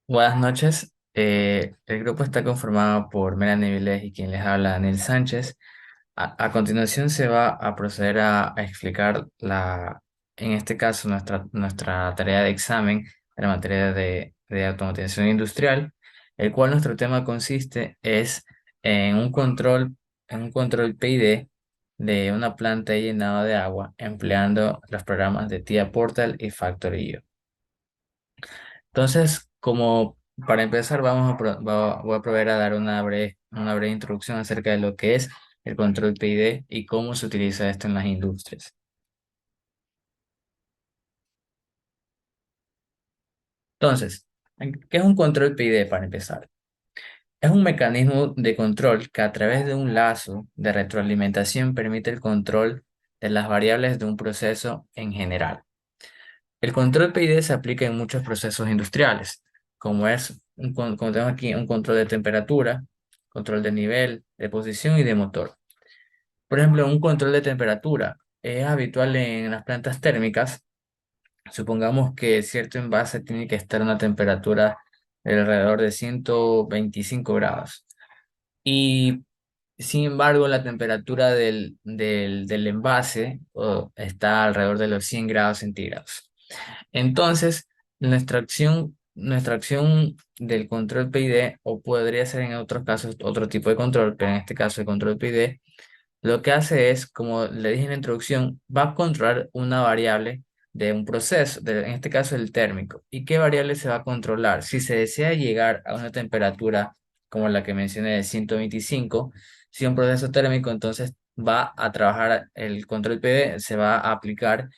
Buenas noches. El grupo está conformado por Melanie Vilés y quien les habla, Daniel Sánchez. A continuación se va a proceder a explicar en este caso, nuestra tarea de examen de la materia de automatización industrial, el cual nuestro tema consiste es en un control PID de una planta llenada de agua empleando los programas de TIA Portal y Factorio. Entonces, como para empezar, voy a proveer a dar una breve introducción acerca de lo que es el control PID y cómo se utiliza esto en las industrias. Entonces, ¿qué es un control PID para empezar? Es un mecanismo de control que a través de un lazo de retroalimentación permite el control de las variables de un proceso en general. El control PID se aplica en muchos procesos industriales, como tenemos aquí, un control de temperatura, control de nivel, de posición y de motor. Por ejemplo, un control de temperatura es habitual en las plantas térmicas. Supongamos que cierto envase tiene que estar a una temperatura de alrededor de 125 grados. Y sin embargo, la temperatura del envase está alrededor de los 100 grados centígrados. Entonces, nuestra acción del control PID, o podría ser en otros casos otro tipo de control, pero en este caso el control PID, lo que hace es, como le dije en la introducción, va a controlar una variable de un proceso, en este caso el térmico. ¿Y qué variable se va a controlar? Si se desea llegar a una temperatura como la que mencioné de 125, si un proceso térmico, entonces va a trabajar el control PID, se va a aplicar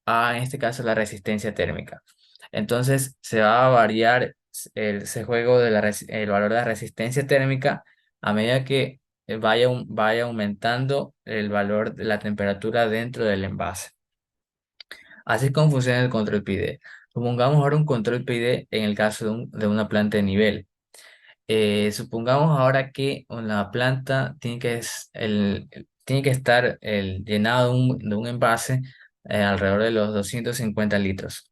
en este caso, la resistencia térmica. Entonces, se va a variar ese juego el valor de la resistencia térmica a medida que vaya aumentando el valor de la temperatura dentro del envase. Así es como funciona el control PID. Supongamos ahora un control PID en el caso de una planta de nivel. Supongamos ahora que la planta tiene que estar llenado de un envase alrededor de los 250 litros,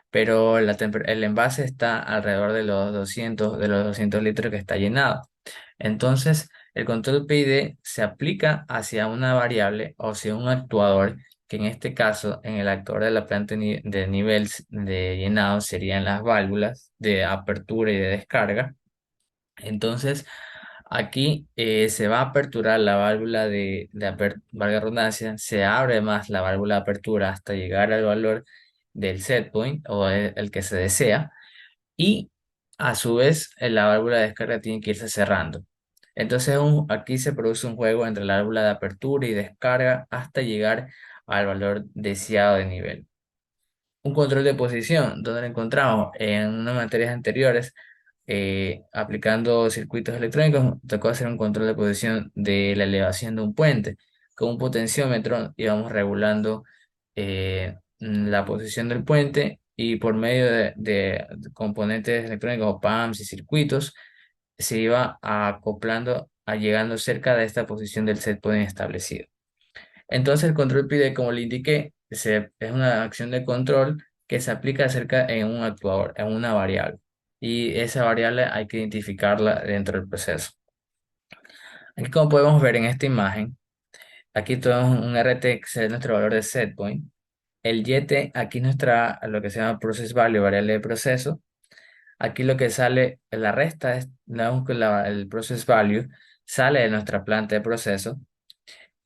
pero el envase está alrededor de los 200 litros que está llenado. Entonces, el control PID se aplica hacia una variable o hacia un actuador, que en este caso, en el actuador de la planta de nivel de llenado serían las válvulas de apertura y de descarga. Entonces, aquí se va a aperturar la válvula valga la redundancia, se abre más la válvula de apertura hasta llegar al valor del set point o el que se desea, y a su vez la válvula de descarga tiene que irse cerrando. Entonces, aquí se produce un juego entre la válvula de apertura y descarga hasta llegar al valor deseado de nivel. Un control de posición, donde lo encontramos en unas materias anteriores, aplicando circuitos electrónicos, tocó hacer un control de posición de la elevación de un puente. Con un potenciómetro íbamos regulando la posición del puente, y por medio de componentes electrónicos, PAMs y circuitos, se iba acoplando, llegando cerca de esta posición del set point establecido. Entonces el control PID, como le indiqué, es una acción de control que se aplica acerca en un actuador, en una variable. Y esa variable hay que identificarla dentro del proceso. Aquí, como podemos ver en esta imagen, aquí tenemos un RTX, es nuestro valor de set point. El YT, aquí lo que se llama process value, variable de proceso. Aquí lo que sale, la resta, digamos que el process value sale de nuestra planta de proceso.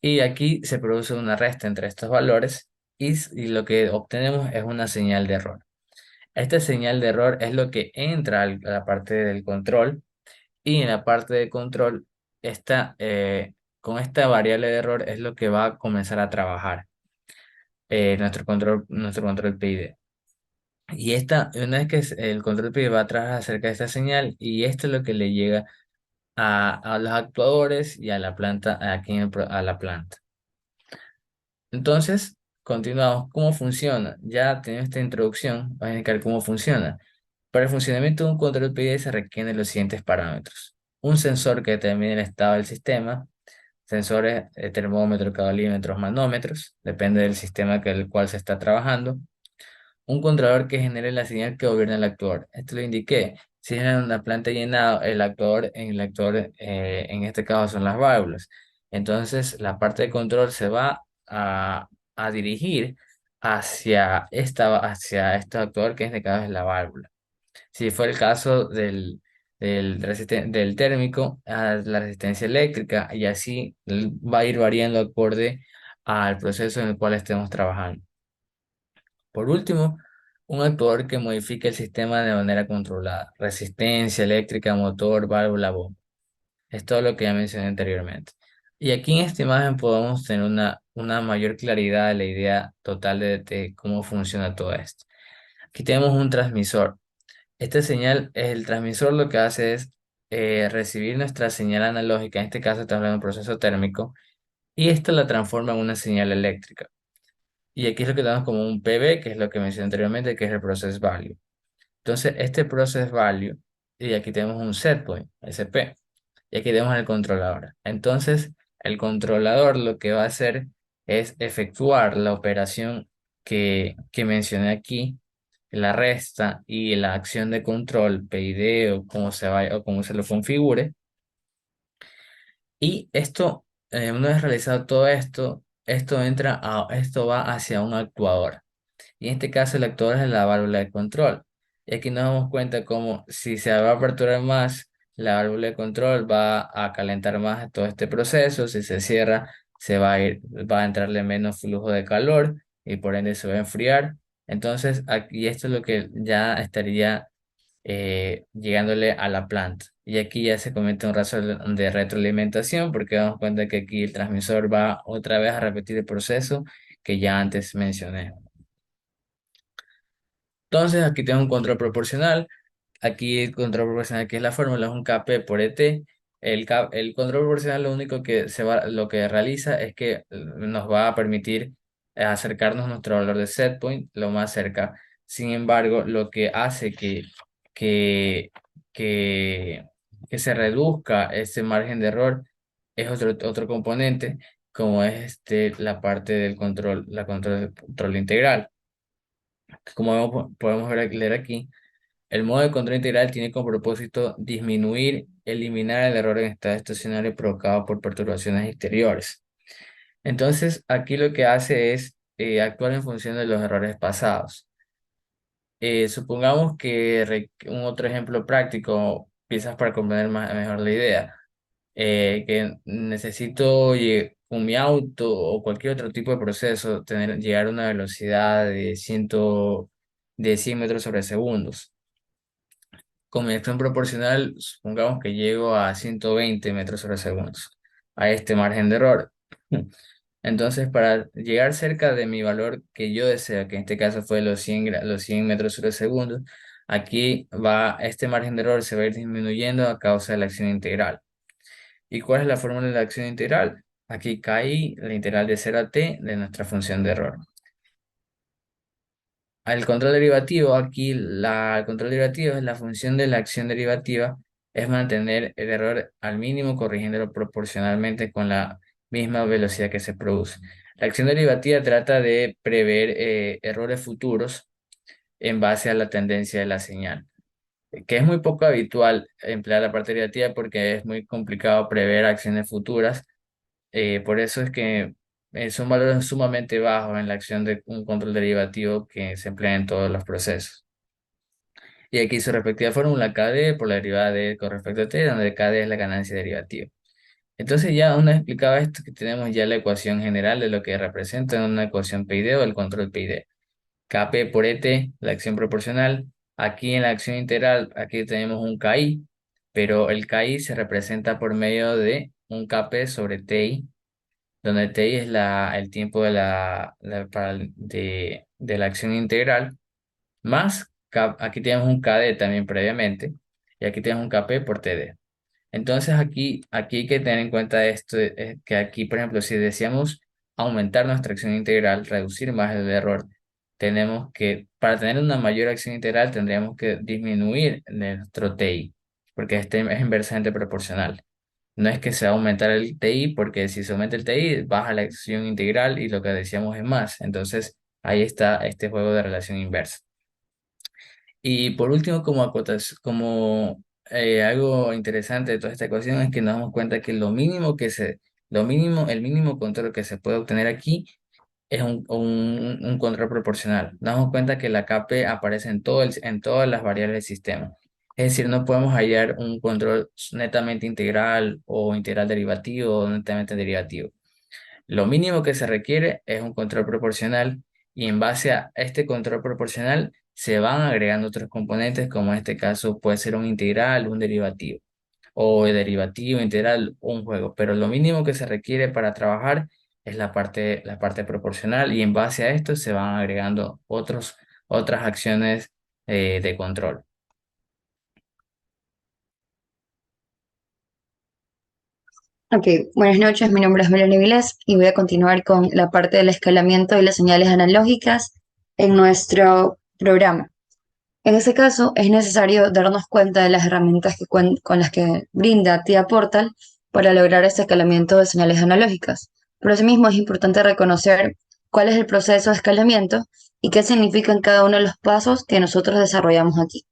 Y aquí se produce una resta entre estos valores, y lo que obtenemos es una señal de error. Esta señal de error es lo que entra a la parte del control, y en la parte de control, con esta variable de error es lo que va a comenzar a trabajar nuestro control PID. Y una vez que el control PID va a trabajar acerca de esta señal, y esto es lo que le llega a los actuadores y a la planta, a la planta. Entonces, continuamos. ¿Cómo funciona? Ya tenemos esta introducción, vamos a indicar cómo funciona. Para el funcionamiento de un control PID se requieren los siguientes parámetros: un sensor que determine el estado del sistema, sensores, termómetros, caudalímetros, manómetros, depende del sistema el cual se está trabajando; un controlador que genere la señal que gobierna el actuador. Esto lo indiqué. Si es una planta de llenado, el actor en este caso son las válvulas. Entonces, la parte de control se va a dirigir hacia este actor, que en este caso es la válvula. Si fue el caso del térmico a la resistencia eléctrica, y así va a ir variando acorde al proceso en el cual estemos trabajando. Por último, un actuador que modifique el sistema de manera controlada: resistencia eléctrica, motor, válvula, bomba. Es todo lo que ya mencioné anteriormente. Y aquí en esta imagen podemos tener una mayor claridad de la idea total de cómo funciona todo esto. Aquí tenemos un transmisor. Esta señal, el transmisor lo que hace es recibir nuestra señal analógica, en este caso estamos hablando de un proceso térmico, y esto la transforma en una señal eléctrica. Y aquí es lo que tenemos como un PV, que es lo que mencioné anteriormente, que es el process value. Entonces, este process value, y aquí tenemos un set point, SP, y aquí tenemos el controlador. Entonces, el controlador lo que va a hacer es efectuar la operación que mencioné aquí, la resta y la acción de control, PID o cómo se vaya o cómo se lo configure. Y esto, una vez realizado todo esto, esto va hacia un actuador. Y en este caso el actuador es la válvula de control. Y aquí nos damos cuenta como si se va a aperturar más, la válvula de control va a calentar más todo este proceso. Si se cierra, va a entrarle menos flujo de calor y por ende se va a enfriar. Entonces, aquí esto es lo que ya estaría llegándole a la planta. Y aquí ya se comete un rato de retroalimentación, porque damos cuenta que aquí el transmisor va otra vez a repetir el proceso que ya antes mencioné. Entonces, aquí tengo un control proporcional. Aquí el control proporcional, que es la fórmula, es un Kp por Et. El control proporcional lo que realiza es que nos va a permitir acercarnos a nuestro valor de set point lo más cerca. Sin embargo, lo que hace que, que, que se reduzca ese margen de error es otro componente, como es la parte del control, control integral. Como podemos leer aquí, el modo de control integral tiene como propósito disminuir, eliminar el error en estado estacionario provocado por perturbaciones exteriores. Entonces, aquí lo que hace es actuar en función de los errores pasados. Supongamos que un otro ejemplo práctico, quizás para comprender mejor la idea, que necesito con mi auto o cualquier otro tipo de proceso llegar a una velocidad de 100 metros sobre segundos. Con mi acción proporcional, supongamos que llego a 120 metros sobre segundos, a este margen de error. Entonces, para llegar cerca de mi valor que yo deseo, que en este caso fue los 100 metros sobre segundos, aquí este margen de error se va a ir disminuyendo a causa de la acción integral. ¿Y cuál es la fórmula de la acción integral? Aquí cae la integral de 0 a t de nuestra función de error. Al control derivativo, el control derivativo es la función de la acción derivativa, es mantener el error al mínimo corrigiéndolo proporcionalmente con la misma velocidad que se produce. La acción derivativa trata de prever errores futuros en base a la tendencia de la señal, que es muy poco habitual emplear la parte derivativa porque es muy complicado prever acciones futuras. Por eso es que son valores sumamente bajos en la acción de un control derivativo que se emplea en todos los procesos. Y aquí su respectiva fórmula KD por la derivada de con respecto a T, donde KD es la ganancia derivativa. Entonces ya una vez explicado esto, que tenemos ya la ecuación general de lo que representa una ecuación PID o el control PID. Kp por Et, la acción proporcional. Aquí en la acción integral, aquí tenemos un KI, pero el KI se representa por medio de un Kp sobre TI, donde TI es el tiempo de la acción integral, más aquí tenemos un KD también previamente, y aquí tenemos un KP por TD. Entonces aquí hay que tener en cuenta esto, que aquí, por ejemplo, si deseamos aumentar nuestra acción integral, reducir más el error, para tener una mayor acción integral, tendríamos que disminuir nuestro TI, porque este es inversamente proporcional. No es que se va a aumentar el TI, porque si se aumenta el TI, baja la acción integral y lo que decíamos es más. Entonces, ahí está este juego de relación inversa. Y por último, algo interesante de toda esta ecuación es que nos damos cuenta que el mínimo control que se puede obtener aquí es un control proporcional. Nos damos cuenta que la KP aparece en todas las variables del sistema. Es decir, no podemos hallar un control netamente integral o integral derivativo o netamente derivativo. Lo mínimo que se requiere es un control proporcional y en base a este control proporcional se van agregando otros componentes, como en este caso puede ser un integral, un derivativo, o el derivativo, integral, un juego. Pero lo mínimo que se requiere para trabajar es la parte proporcional y en base a esto se van agregando otras acciones de control. Ok, buenas noches, mi nombre es Melanie Vilés y voy a continuar con la parte del escalamiento y las señales analógicas en nuestro programa. En este caso, es necesario darnos cuenta de las herramientas con las que brinda TIA Portal para lograr este escalamiento de señales analógicas. Por eso mismo es importante reconocer cuál es el proceso de escalamiento y qué significan cada uno de los pasos que nosotros desarrollamos aquí.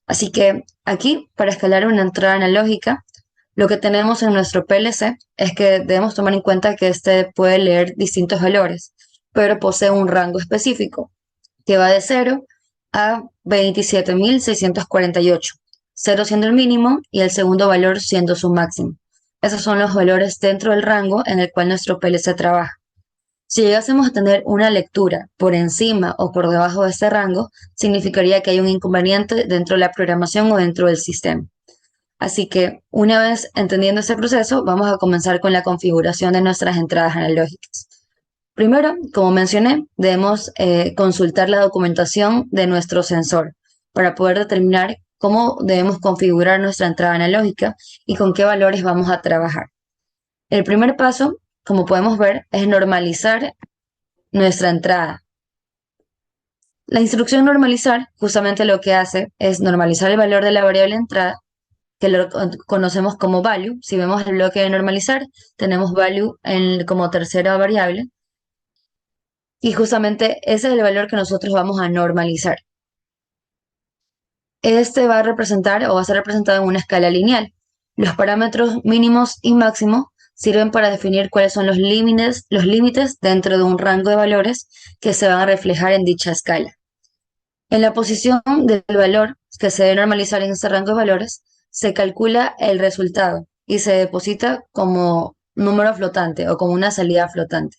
Así que aquí, para escalar una entrada analógica, lo que tenemos en nuestro PLC es que debemos tomar en cuenta que este puede leer distintos valores, pero posee un rango específico que va de 0 a 27.648, 0 siendo el mínimo y el segundo valor siendo su máximo. Esos son los valores dentro del rango en el cual nuestro PLC trabaja. Si llegásemos a tener una lectura por encima o por debajo de este rango, significaría que hay un inconveniente dentro de la programación o dentro del sistema. Así que una vez entendiendo este proceso, vamos a comenzar con la configuración de nuestras entradas analógicas. Primero, como mencioné, debemos consultar la documentación de nuestro sensor para poder determinar cómo debemos configurar nuestra entrada analógica y con qué valores vamos a trabajar. El primer paso, como podemos ver, es normalizar nuestra entrada. La instrucción normalizar justamente lo que hace es normalizar el valor de la variable entrada, que lo conocemos como value. Si vemos el bloque de normalizar, tenemos value como tercera variable y justamente ese es el valor que nosotros vamos a normalizar. Este va a representar o va a ser representado en una escala lineal. Los parámetros mínimos y máximos sirven para definir cuáles son los límites dentro de un rango de valores que se van a reflejar en dicha escala. En la posición del valor que se debe normalizar en este rango de valores, se calcula el resultado y se deposita como número flotante o como una salida flotante.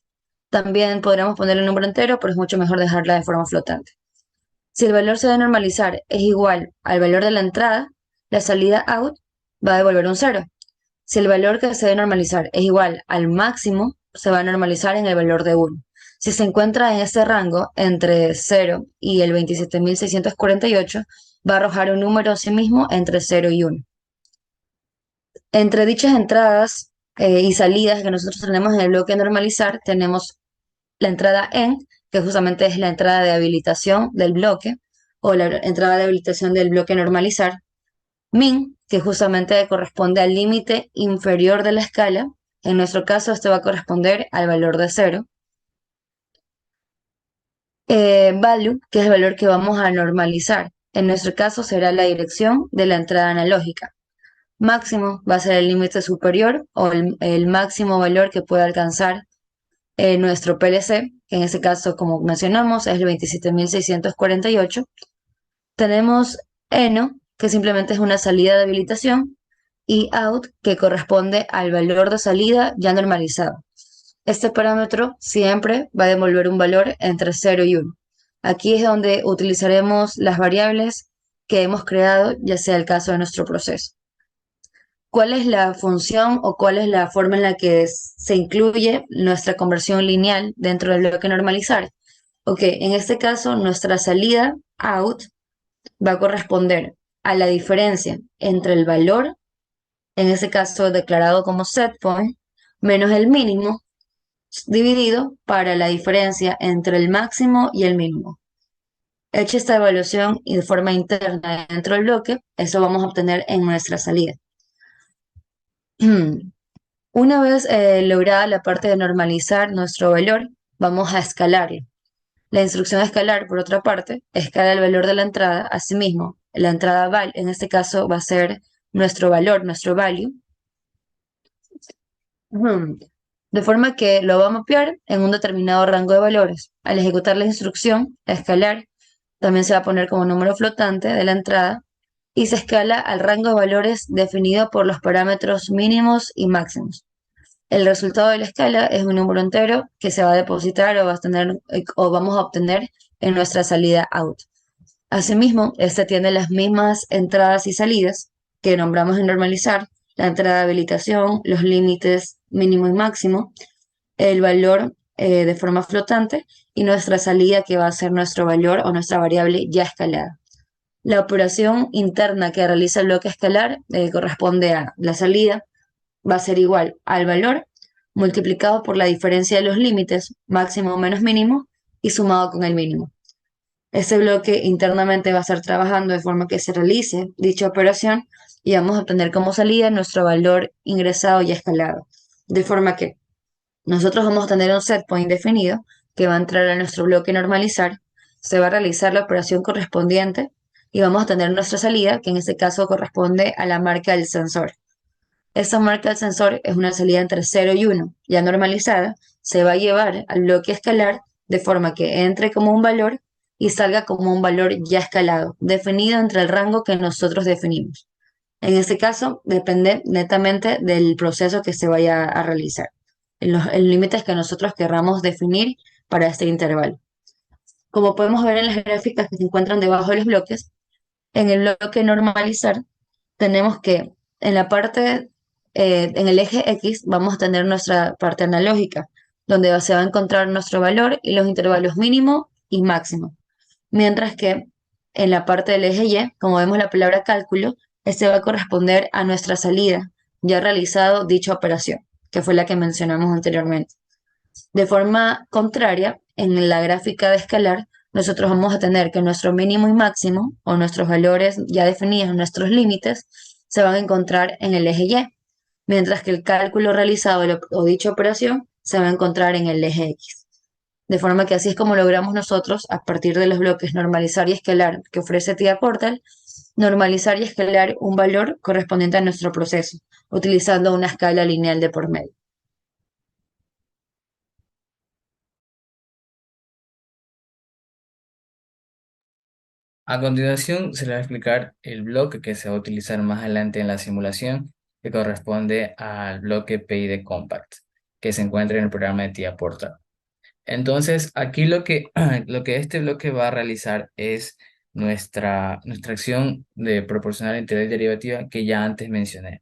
También podríamos ponerle un número entero, pero es mucho mejor dejarla de forma flotante. Si el valor se debe normalizar es igual al valor de la entrada, la salida out va a devolver un cero. Si el valor que se debe normalizar es igual al máximo, se va a normalizar en el valor de 1. Si se encuentra en ese rango entre 0 y el 27.648, va a arrojar un número a sí mismo entre 0 y 1. Entre dichas entradas y salidas que nosotros tenemos en el bloque normalizar, tenemos la entrada en, que justamente es la entrada de habilitación del bloque, o la entrada de habilitación del bloque normalizar, min, que justamente corresponde al límite inferior de la escala. En nuestro caso, esto va a corresponder al valor de 0. Value, que es el valor que vamos a normalizar. En nuestro caso será la dirección de la entrada analógica. Máximo va a ser el límite superior o el máximo valor que puede alcanzar nuestro PLC, que en este caso, como mencionamos, es el 27.648. Tenemos ENO, que simplemente es una salida de habilitación, y OUT, que corresponde al valor de salida ya normalizado. Este parámetro siempre va a devolver un valor entre 0 y 1. Aquí es donde utilizaremos las variables que hemos creado, ya sea el caso de nuestro proceso. ¿Cuál es la función o cuál es la forma en la que se incluye nuestra conversión lineal dentro del bloque normalizar? Ok, en este caso nuestra salida out va a corresponder a la diferencia entre el valor, en este caso declarado como set point, menos el mínimo, dividido para la diferencia entre el máximo y el mínimo. Hecha esta evaluación y de forma interna dentro del bloque, eso vamos a obtener en nuestra salida. Una vez lograda la parte de normalizar nuestro valor, vamos a escalarlo. La instrucción escalar, por otra parte, escala el valor de la entrada. Asimismo, la entrada val, en este caso va a ser nuestro valor, nuestro value, ujú, de forma que lo va a mapear en un determinado rango de valores. Al ejecutar la instrucción escalar, también se va a poner como número flotante de la entrada y se escala al rango de valores definido por los parámetros mínimos y máximos. El resultado de la escala es un número entero que se va a depositar o vamos a obtener en nuestra salida out. Asimismo, este tiene las mismas entradas y salidas que nombramos en normalizar, la entrada de habilitación, los límites mínimo y máximo, el valor de forma flotante y nuestra salida que va a ser nuestro valor o nuestra variable ya escalada. La operación interna que realiza el bloque escalar corresponde a la salida, va a ser igual al valor multiplicado por la diferencia de los límites, máximo o menos mínimo, y sumado con el mínimo. Este bloque internamente va a estar trabajando de forma que se realice dicha operación y vamos a obtener como salida nuestro valor ingresado y escalado. De forma que nosotros vamos a tener un set point definido que va a entrar a nuestro bloque normalizar, se va a realizar la operación correspondiente y vamos a tener nuestra salida, que en este caso corresponde a la marca del sensor. Esta marca del sensor es una salida entre 0 y 1, ya normalizada, se va a llevar al bloque escalar de forma que entre como un valor y salga como un valor ya escalado, definido entre el rango que nosotros definimos. En este caso, depende netamente del proceso que se vaya a realizar, en los límites que nosotros querramos definir para este intervalo. Como podemos ver en las gráficas que se encuentran debajo de los bloques, en el bloque normalizar tenemos que en la parte, en el eje X vamos a tener nuestra parte analógica, donde se va a encontrar nuestro valor y los intervalos mínimo y máximo. Mientras que en la parte del eje Y, como vemos la palabra cálculo, este va a corresponder a nuestra salida, ya realizado dicha operación, que fue la que mencionamos anteriormente. De forma contraria, en la gráfica de escalar, nosotros vamos a tener que nuestro mínimo y máximo, o nuestros valores ya definidos, nuestros límites, se van a encontrar en el eje Y, mientras que el cálculo realizado o dicha operación se va a encontrar en el eje X. De forma que así es como logramos nosotros, a partir de los bloques normalizar y escalar que ofrece TIA Portal, normalizar y escalar un valor correspondiente a nuestro proceso, utilizando una escala lineal de por medio. A continuación, se le va a explicar el bloque que se va a utilizar más adelante en la simulación, que corresponde al bloque PID Compact, que se encuentra en el programa de TIA Portal. Entonces, aquí lo que este bloque va a realizar es nuestra acción de proporcional integral derivativa que ya antes mencioné.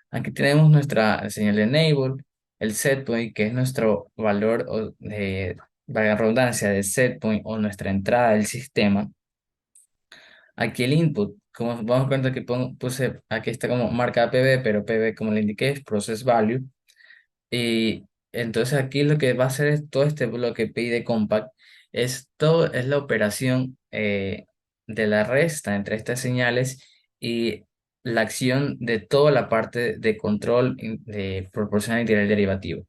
Aquí tenemos nuestra señal de enable, el setpoint, que es nuestro valor de, valga la redundancia, de setpoint o nuestra entrada del sistema. Aquí el input, como vamos a dar cuenta que puse, aquí está como marca PB, pero PB, como le indiqué, es process value. Y entonces aquí lo que va a hacer es todo este bloque PI de compact, es la operación de la resta entre estas señales y la acción de toda la parte de control de proporcional integral derivativo.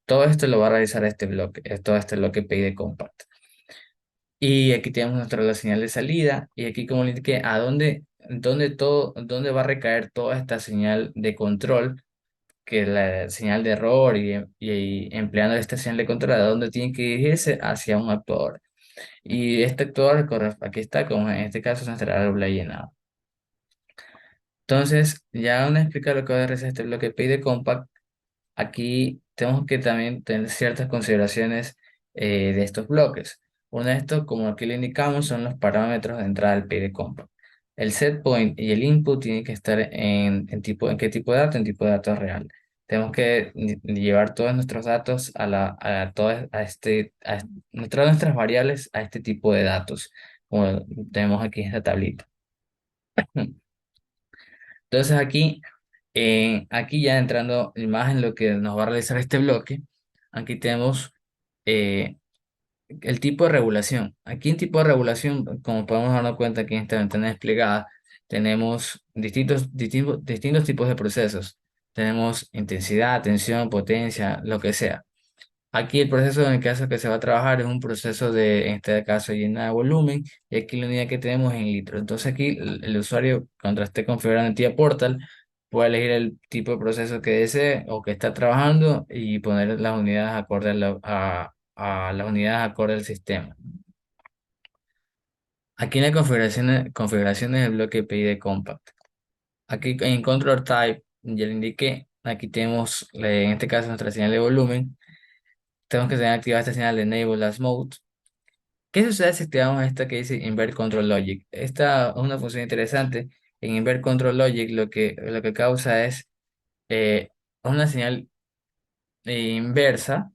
Todo esto lo va a realizar este bloque, todo este bloque PI de compact. Y aquí tenemos la señal de salida y aquí como le indiqué, dónde va a recaer toda esta señal de control, que la señal de error y empleando esta señal de control, a dónde tiene que dirigirse hacia un actuador. Y este actuador aquí está, como en este caso se será doble llenado. Entonces, ya una explicar lo que va a realizar este bloque PI de compact, aquí tenemos que también tener ciertas consideraciones de estos bloques. Uno de estos, como aquí le indicamos, son los parámetros de entrada del PI de compact. El set point y el input tienen que estar ¿en qué tipo de dato? En tipo de dato real. Tenemos que llevar todos nuestros datos todas nuestras variables a este tipo de datos, como tenemos aquí en esta tablita. Entonces aquí ya entrando más en lo que nos va a realizar este bloque, aquí tenemos eh, el tipo de regulación. Aquí en tipo de regulación, como podemos darnos cuenta aquí en esta ventana desplegada, tenemos distintos tipos de procesos. Tenemos intensidad, tensión, potencia, lo que sea. Aquí el proceso en el caso que se va a trabajar es un proceso de, en este caso, llena de volumen, y aquí la unidad que tenemos en litros. Entonces aquí el usuario, cuando esté configurando el TIA Portal, puede elegir el tipo de proceso que desee o que está trabajando y poner las unidades acorde a las unidades acorde al sistema. Aquí en la configuraciones del bloque PI de Compact. Aquí en Control Type, ya le indiqué, aquí tenemos, en este caso, nuestra señal de volumen. Tenemos que tener activada esta señal de Enable as Mode. ¿Qué sucede si activamos esta que dice Invert Control Logic? Esta es una función interesante. En Invert Control Logic lo que causa es una señal inversa.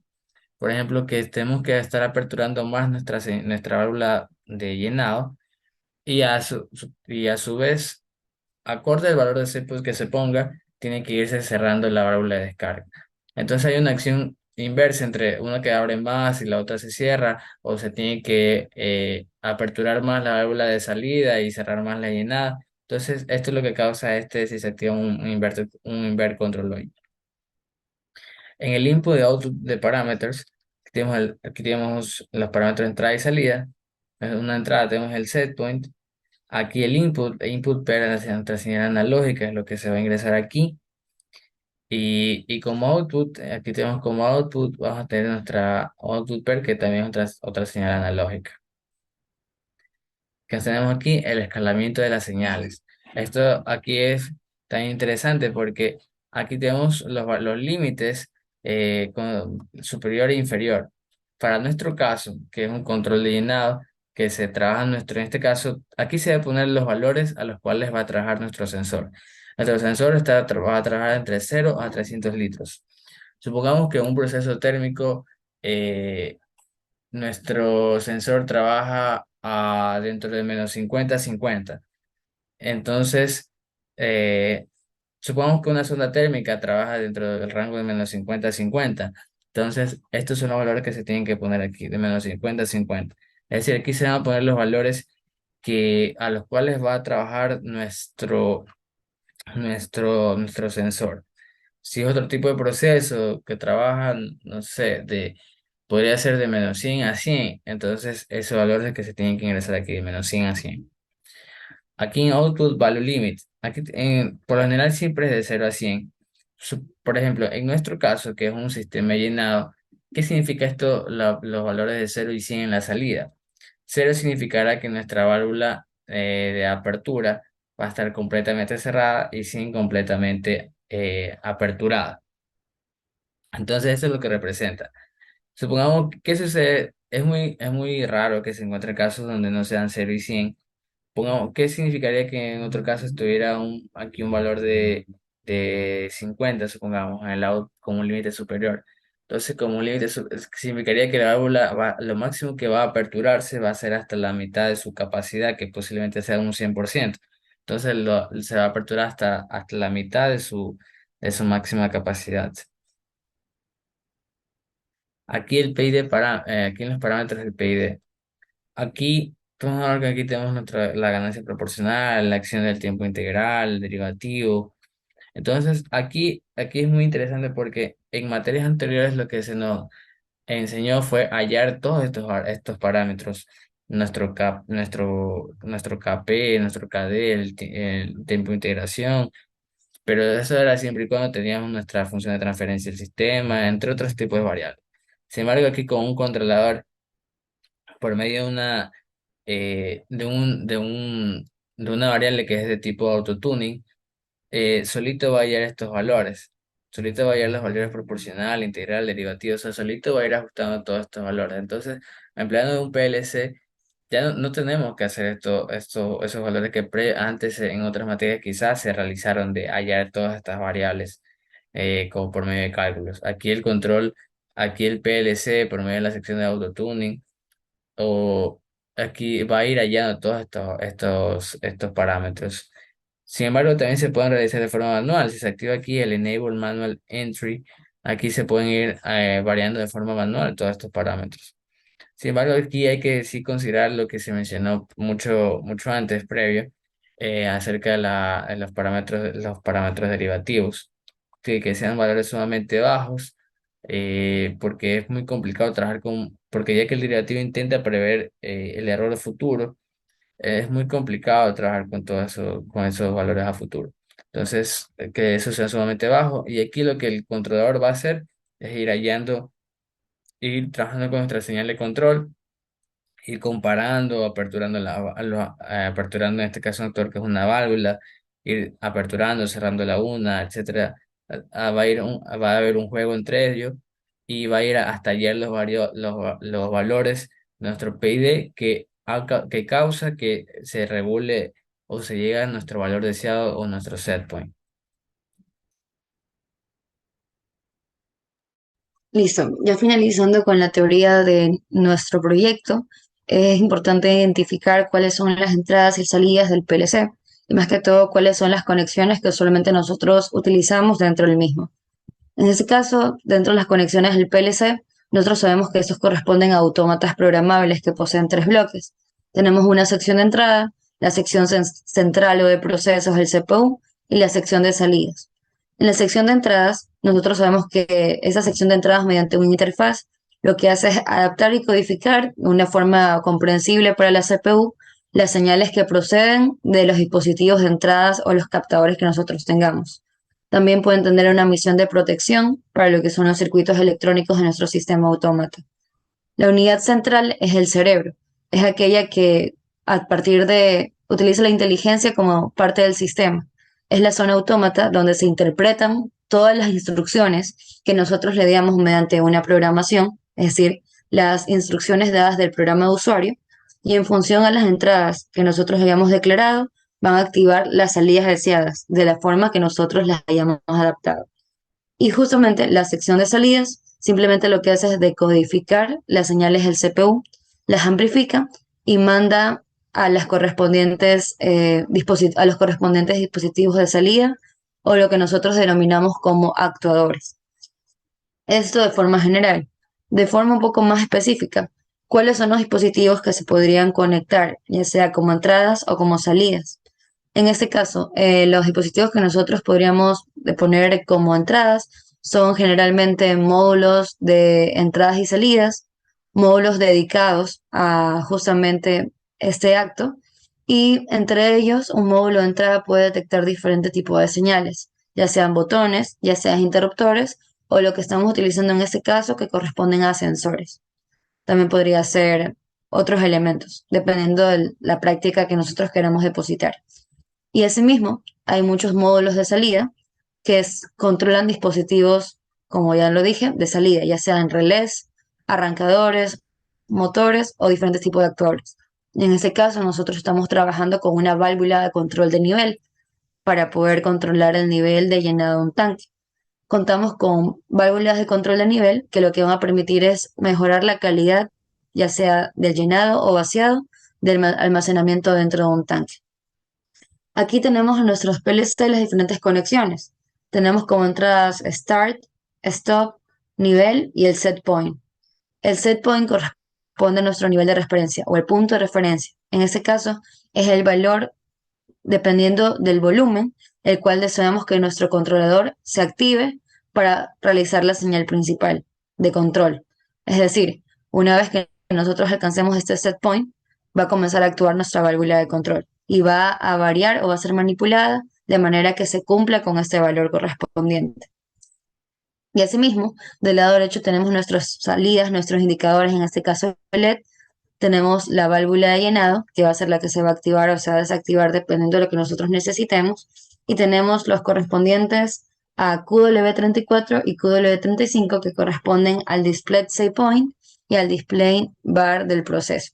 Por ejemplo, que tenemos que estar aperturando más nuestra válvula de llenado y a su vez, acorde al valor de set que se ponga, tiene que irse cerrando la válvula de descarga. Entonces hay una acción inversa entre una que abre más y la otra se cierra, o se tiene que aperturar más la válvula de salida y cerrar más la llenada. Entonces, esto es lo que causa si se activa un invert control logic. En el input de output de parámetros, aquí tenemos los parámetros de entrada y salida. En una entrada tenemos el set point. Aquí el input pair es nuestra señal analógica, es lo que se va a ingresar aquí. Y como output, aquí tenemos como output, vamos a tener nuestra output pair, que también es otra señal analógica. ¿Qué tenemos aquí? El escalamiento de las señales. Esto aquí es tan interesante porque aquí tenemos los límites superior e inferior. Para nuestro caso, que es un control de llenado, que se trabaja en este caso, aquí se debe poner los valores a los cuales va a trabajar nuestro sensor. Nuestro sensor va a trabajar entre 0 a 300 litros. Supongamos que un proceso térmico eh, nuestro sensor trabaja dentro de -50 a 50. Entonces, eh, supongamos que una sonda térmica trabaja dentro del rango de -50 a 50. Entonces, estos son los valores que se tienen que poner aquí, de -50 a 50. Es decir, aquí se van a poner los valores a los cuales va a trabajar nuestro sensor. Si es otro tipo de proceso que trabajan, no sé, podría ser de -100 a 100. Entonces esos valores que se tienen que ingresar aquí, de -100 a 100. Aquí en Output Value Limit, aquí por lo general siempre es de 0 a 100. Por ejemplo, en nuestro caso, que es un sistema llenado, ¿qué significa esto, los valores de 0 y 100 en la salida? 0 significará que nuestra válvula de apertura va a estar completamente cerrada y 100 completamente aperturada. Entonces, eso es lo que representa. Supongamos que sucede, es muy raro que se encuentren casos donde no sean 0 y 100. Pongamos, ¿qué significaría que en otro caso estuviera aquí un valor de 50, supongamos, en el lado como un límite superior? Entonces, como un límite significaría que la válvula lo máximo que va a aperturarse va a ser hasta la mitad de su capacidad, que posiblemente sea un 100%. Entonces, se va a aperturar hasta la mitad de su máxima capacidad. Aquí el PID, aquí en los parámetros del PID. Aquí, vamos a ver que aquí tenemos la ganancia proporcional, la acción del tiempo integral, el derivativo. Entonces, aquí es muy interesante porque en materias anteriores lo que se nos enseñó fue hallar todos estos parámetros, nuestro KP, nuestro KD, el tiempo de integración, pero eso era siempre y cuando teníamos nuestra función de transferencia del sistema, entre otros tipos de variables. Sin embargo, aquí con un controlador, por medio de una variable que es de tipo autotuning, solito va a hallar estos valores. Solito va a hallar los valores proporcional, integral, derivativo. O sea, solito va a ir ajustando todos estos valores. Entonces, empleando un PLC, ya no tenemos que hacer esos valores que antes en otras materias quizás se realizaron de hallar todas estas variables como por medio de cálculos. Aquí el PLC, por medio de la sección de autotuning, o aquí va a ir hallando todos estos parámetros. Sin embargo, también se pueden realizar de forma manual. Si se activa aquí el Enable Manual Entry, aquí se pueden ir variando de forma manual todos estos parámetros. Sin embargo, aquí hay que sí considerar lo que se mencionó mucho, mucho antes, previo, acerca de los parámetros derivativos, que sean valores sumamente bajos, porque es muy complicado trabajar porque ya que el derivativo intenta prever el error futuro, es muy complicado trabajar con todo eso, con esos valores a futuro. Entonces, que eso sea sumamente bajo. Y aquí lo que el controlador va a hacer es ir hallando, ir trabajando con nuestra señal de control, ir comparando, aperturando, aperturando en este caso un actor que es una válvula, ir aperturando, cerrando la una, etcétera. Va a haber un juego entre ellos y va a ir hasta hallar los valores de nuestro PID que causa que se regule o se llegue a nuestro valor deseado o nuestro set point. Listo, ya finalizando con la teoría de nuestro proyecto, es importante identificar cuáles son las entradas y salidas del PLC y más que todo cuáles son las conexiones que solamente nosotros utilizamos dentro del mismo. En este caso, dentro de las conexiones del PLC, nosotros sabemos que estos corresponden a autómatas programables que poseen tres bloques. Tenemos una sección de entrada, la sección central o de procesos, el CPU, y la sección de salidas. En la sección de entradas, nosotros sabemos que esa sección de entradas mediante una interfaz lo que hace es adaptar y codificar de una forma comprensible para la CPU las señales que proceden de los dispositivos de entradas o los captadores que nosotros tengamos. También pueden tener una misión de protección para lo que son los circuitos electrónicos de nuestro sistema autómata. La unidad central es el cerebro. Es aquella que a partir de utiliza la inteligencia como parte del sistema. Es la zona autómata donde se interpretan todas las instrucciones que nosotros le damos mediante una programación, es decir, las instrucciones dadas del programa de usuario, y en función a las entradas que nosotros hayamos declarado, van a activar las salidas deseadas de la forma que nosotros las hayamos adaptado. Y justamente la sección de salidas simplemente lo que hace es decodificar las señales del CPU, las amplifica y manda a las correspondientes, a los correspondientes dispositivos de salida o lo que nosotros denominamos como actuadores. Esto de forma general. De forma un poco más específica, ¿cuáles son los dispositivos que se podrían conectar, ya sea como entradas o como salidas? En este caso, los dispositivos que nosotros podríamos poner como entradas son generalmente módulos de entradas y salidas, módulos dedicados a justamente este acto, y entre ellos un módulo de entrada puede detectar diferentes tipos de señales, ya sean botones, ya sean interruptores o lo que estamos utilizando en este caso que corresponden a sensores. También podría ser otros elementos, dependiendo de la práctica que nosotros queramos depositar. Y asimismo, hay muchos módulos de salida que controlan dispositivos, como ya lo dije, de salida, ya sean relés, arrancadores, motores o diferentes tipos de actuadores. Y en este caso, nosotros estamos trabajando con una válvula de control de nivel para poder controlar el nivel de llenado de un tanque. Contamos con válvulas de control de nivel que lo que van a permitir es mejorar la calidad, ya sea del llenado o vaciado, del almacenamiento dentro de un tanque. Aquí tenemos en nuestros PLC las diferentes conexiones. Tenemos como entradas Start, Stop, nivel y el Set Point. El Set Point corresponde a nuestro nivel de referencia o el punto de referencia. En este caso es el valor dependiendo del volumen, el cual deseamos que nuestro controlador se active para realizar la señal principal de control. Es decir, una vez que nosotros alcancemos este set point, va a comenzar a actuar nuestra válvula de control y va a variar o va a ser manipulada de manera que se cumpla con este valor correspondiente. Y asimismo, del lado derecho tenemos nuestras salidas, nuestros indicadores, en este caso LED, tenemos la válvula de llenado, que va a ser la que se va a activar o se va a desactivar dependiendo de lo que nosotros necesitemos. Y tenemos los correspondientes a QW34 y QW35 que corresponden al display set point y al display bar del proceso.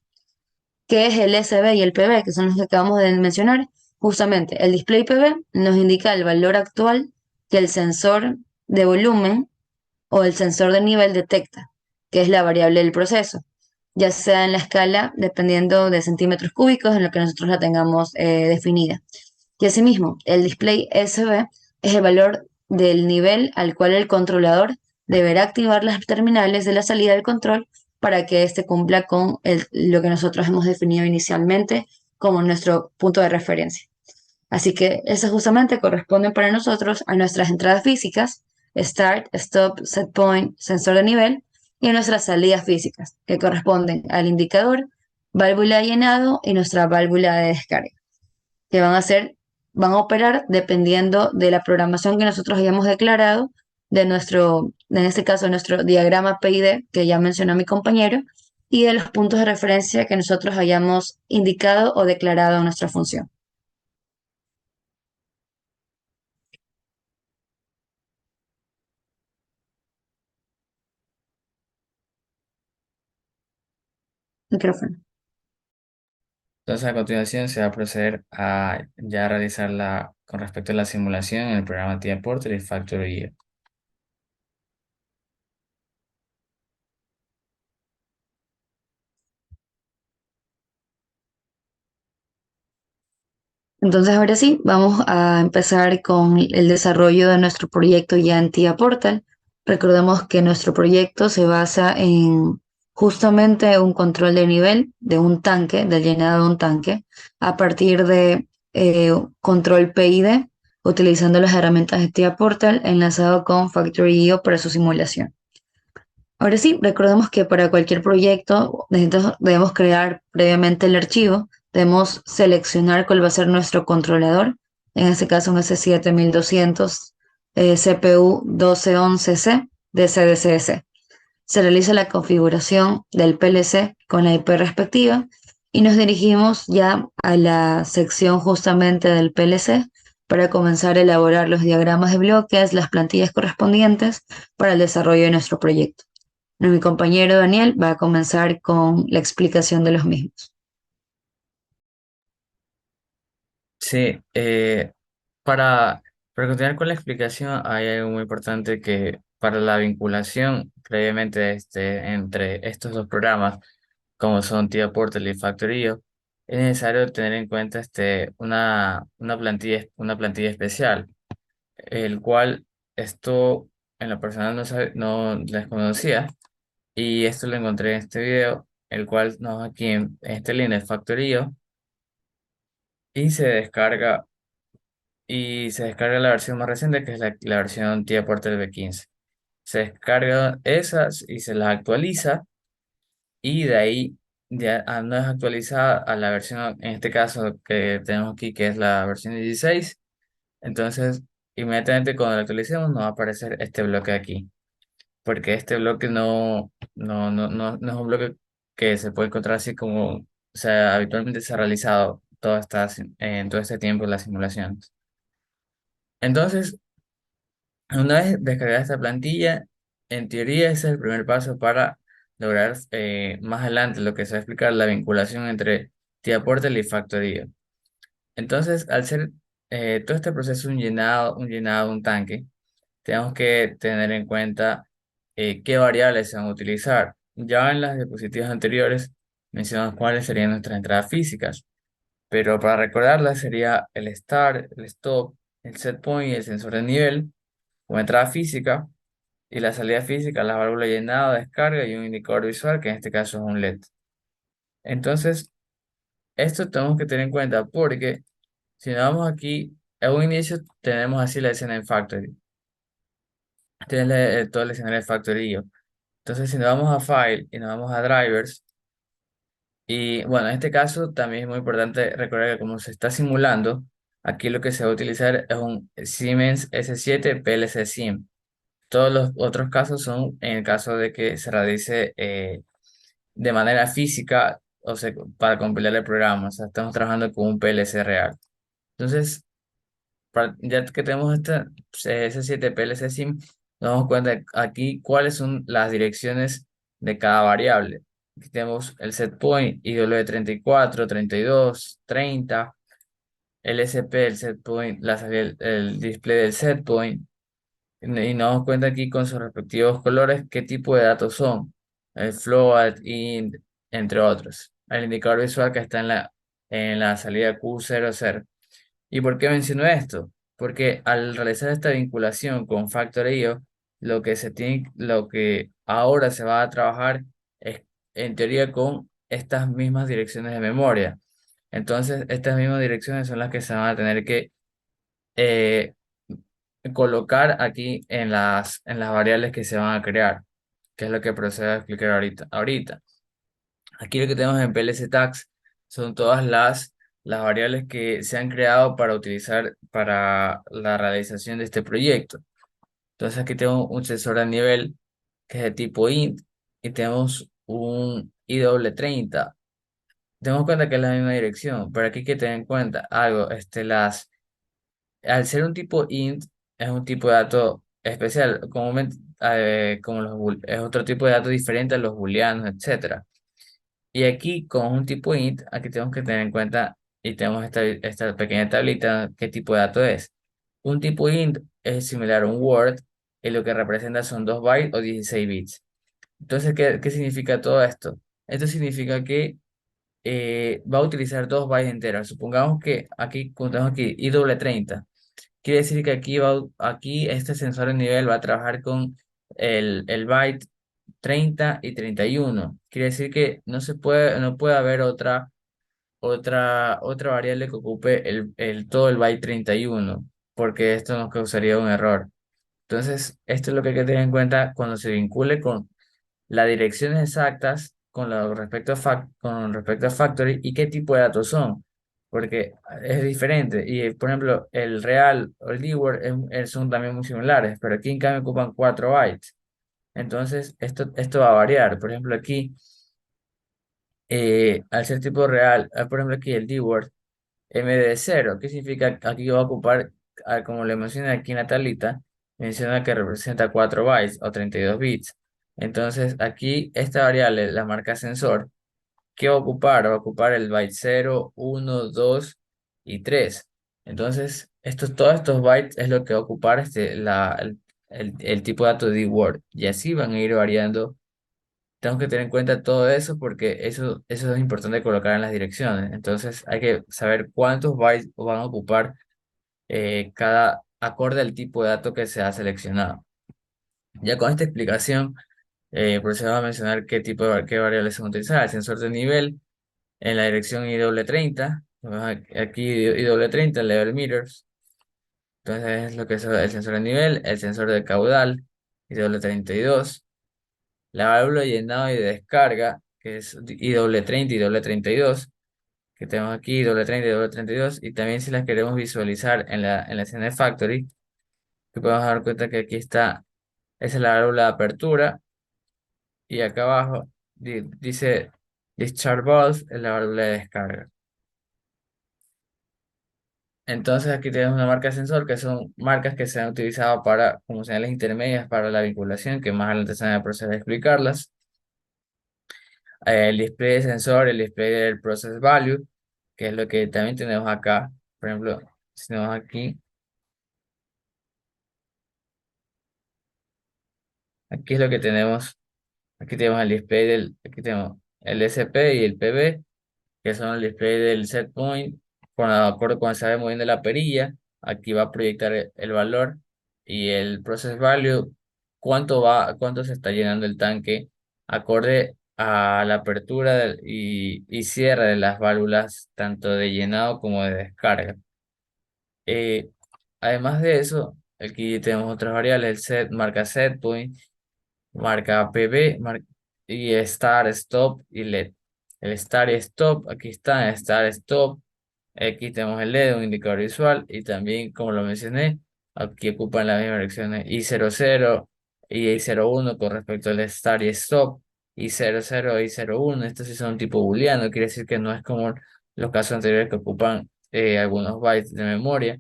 ¿Qué es el SB y el PB? Que son los que acabamos de mencionar. Justamente, el display PB nos indica el valor actual que el sensor de volumen o el sensor de nivel detecta, que es la variable del proceso, ya sea en la escala dependiendo de centímetros cúbicos en lo que nosotros la tengamos definida. Y asimismo, el display SB es el valor del nivel al cual el controlador deberá activar las terminales de la salida del control para que éste cumpla con lo que nosotros hemos definido inicialmente como nuestro punto de referencia. Así que eso justamente corresponde para nosotros a nuestras entradas físicas, start, stop, set point, sensor de nivel, y nuestras salidas físicas, que corresponden al indicador, válvula de llenado y nuestra válvula de descarga, que van a operar dependiendo de la programación que nosotros hayamos declarado de nuestro, en este caso, nuestro diagrama PID, que ya mencionó mi compañero, y de los puntos de referencia que nosotros hayamos indicado o declarado en nuestra función. Micrófono. Entonces, a continuación se va a proceder a ya realizarla con respecto a la simulación en el programa TIA Portal y Factory. Entonces, ahora sí, vamos a empezar con el desarrollo de nuestro proyecto ya en TIA Portal. Recordemos que nuestro proyecto se basa en justamente un control de nivel de un tanque, del llenado de un tanque, a partir de control PID, utilizando las herramientas de TIA Portal enlazado con Factory.io para su simulación. Ahora sí, recordemos que para cualquier proyecto debemos crear previamente el archivo, debemos seleccionar cuál va a ser nuestro controlador, en este caso un S7200 CPU 1211C de CDCS. Se realiza la configuración del PLC con la IP respectiva y nos dirigimos ya a la sección justamente del PLC para comenzar a elaborar los diagramas de bloques, las plantillas correspondientes para el desarrollo de nuestro proyecto. Mi compañero Daniel va a comenzar con la explicación de los mismos. Sí, para, para continuar con la explicación, hay algo muy importante que para la vinculación previamente entre estos dos programas, como son TIA Portal y Factorio, es necesario tener en cuenta una plantilla especial, el cual esto en lo personal no les conocía, y esto lo encontré en este video, el cual nos aquí en este link de Factorio, y se descarga la versión más reciente, que es la versión TIA Portal V15. Se descarga esas y se las actualiza, y de ahí, no es actualizada a la versión, en este caso que tenemos aquí, que es la versión 16. Entonces, inmediatamente cuando la actualicemos nos va a aparecer este bloque aquí, porque este bloque no es un bloque que se puede encontrar así como, o sea, habitualmente se ha realizado en todo este tiempo la simulación. Entonces, una vez descargada esta plantilla, en teoría ese es el primer paso para lograr más adelante lo que se va a explicar, la vinculación entre TIA Portal y Factoría. Entonces, al ser todo este proceso un tanque, tenemos que tener en cuenta qué variables se van a utilizar. Ya en las diapositivas anteriores mencionamos cuáles serían nuestras entradas físicas, pero para recordarlas sería el start, el stop, el set point y el sensor de nivel como entrada física, y la salida física, la válvula de llenado, descarga y un indicador visual, que en este caso es un LED. Entonces, esto tenemos que tener en cuenta porque si nos vamos aquí, en un inicio tenemos así la escena en Factory. Tienes todo el escenario de Factory. Entonces, si nos vamos a File y nos vamos a Drivers, y bueno, en este caso también es muy importante recordar que como se está simulando, aquí lo que se va a utilizar es un Siemens S7 PLC Sim. Todos los otros casos son en el caso de que se realice de manera física, o sea, para compilar el programa. O sea, estamos trabajando con un PLC real. Entonces, ya que tenemos esta S7 PLC SIM, nos damos cuenta aquí cuáles son las direcciones de cada variable. Aquí tenemos el set point IW34, 32, 30, el SP, el set point, el display del set point. Y nos damos cuenta aquí con sus respectivos colores qué tipo de datos son, el float, int, entre otros. El indicador visual que está en la salida Q00. ¿Y por qué menciono esto? Porque al realizar esta vinculación con Factor.io, lo que ahora se va a trabajar es en teoría con estas mismas direcciones de memoria. Entonces, estas mismas direcciones son las que se van a tener que eh, colocar aquí en las variables que se van a crear, que es lo que procedo a explicar ahorita. Aquí lo que tenemos en PLC Tags son todas las variables que se han creado para utilizar para la realización de este proyecto. Entonces aquí tengo un sensor a nivel que es de tipo int y tenemos un IW30. Tenemos cuenta que es la misma dirección, pero aquí hay que tener en cuenta algo, al ser un tipo int, es un tipo de dato especial, como es otro tipo de dato diferente a los booleanos, etcétera. Y aquí, con un tipo int, aquí tenemos que tener en cuenta, y tenemos esta pequeña tablita, qué tipo de dato es. Un tipo int es similar a un word, y lo que representa son 2 bytes o 16 bits. Entonces, ¿qué significa todo esto? Esto significa que va a utilizar 2 bytes enteros. Supongamos que aquí, contamos aquí, IW30. Quiere decir que aquí este sensor de nivel va a trabajar con el byte 30 y 31. Quiere decir que no puede haber otra variable que ocupe todo el byte 31, porque esto nos causaría un error. Entonces, esto es lo que hay que tener en cuenta cuando se vincule con las direcciones exactas con respecto a Factory y qué tipo de datos son, porque es diferente. Y, por ejemplo, el real o el dword son también muy similares, pero aquí en cambio ocupan 4 bytes. Entonces, esto va a variar. Por ejemplo, aquí, al ser tipo real, por ejemplo, aquí el dword MD0, ¿qué significa? Aquí va a ocupar, como le mencioné aquí en la tablita, menciona que representa 4 bytes o 32 bits. Entonces, aquí esta variable, la marca sensor, ¿qué va a ocupar? Va a ocupar el byte 0, 1, 2 y 3. Entonces, todos estos bytes es lo que va a ocupar el tipo de dato de word. Y así van a ir variando. Tenemos que tener en cuenta todo eso porque eso es importante colocar en las direcciones. Entonces hay que saber cuántos bytes van a ocupar cada acorde al tipo de dato que se ha seleccionado. Ya con esta explicación, procedo a mencionar qué variables se van a utilizar. El sensor de nivel en la dirección IW30. Aquí IW30, level meters. Entonces es lo que es el sensor de nivel, el sensor de caudal, IW32. La válvula de llenado y de descarga, que es IW30 y IW32, que tenemos aquí IW30 y IW32, y también si las queremos visualizar en la escena de Factory, que podemos dar cuenta que aquí está, esa es la válvula de apertura, y acá abajo dice Discharge Valve, es la válvula de descarga. Entonces aquí tenemos una marca sensor, que son marcas que se han utilizado como señales intermedias para la vinculación, que más adelante se van a proceder a explicarlas. El display de sensor, el display del process value, que es lo que también tenemos acá. Por ejemplo, si tenemos aquí es lo que tenemos. Aquí tenemos aquí tenemos el SP y el PB, que son el display del set point, de acuerdo cuando se va moviendo la perilla. Aquí va a proyectar el valor y el process value, cuánto se está llenando el tanque, acorde a la apertura y cierre de las válvulas, tanto de llenado como de descarga. Eh, Además de eso, aquí tenemos otras variables, el set, marca set point, marca PB, y start, stop y LED. El start y stop, aquí está, start, stop. Aquí tenemos el LED, un indicador visual, y también, como lo mencioné, aquí ocupan las mismas direcciones I00 y I01 con respecto al start y stop, I00 y I01. Estos sí son tipo booleano, quiere decir que no es como los casos anteriores que ocupan algunos bytes de memoria.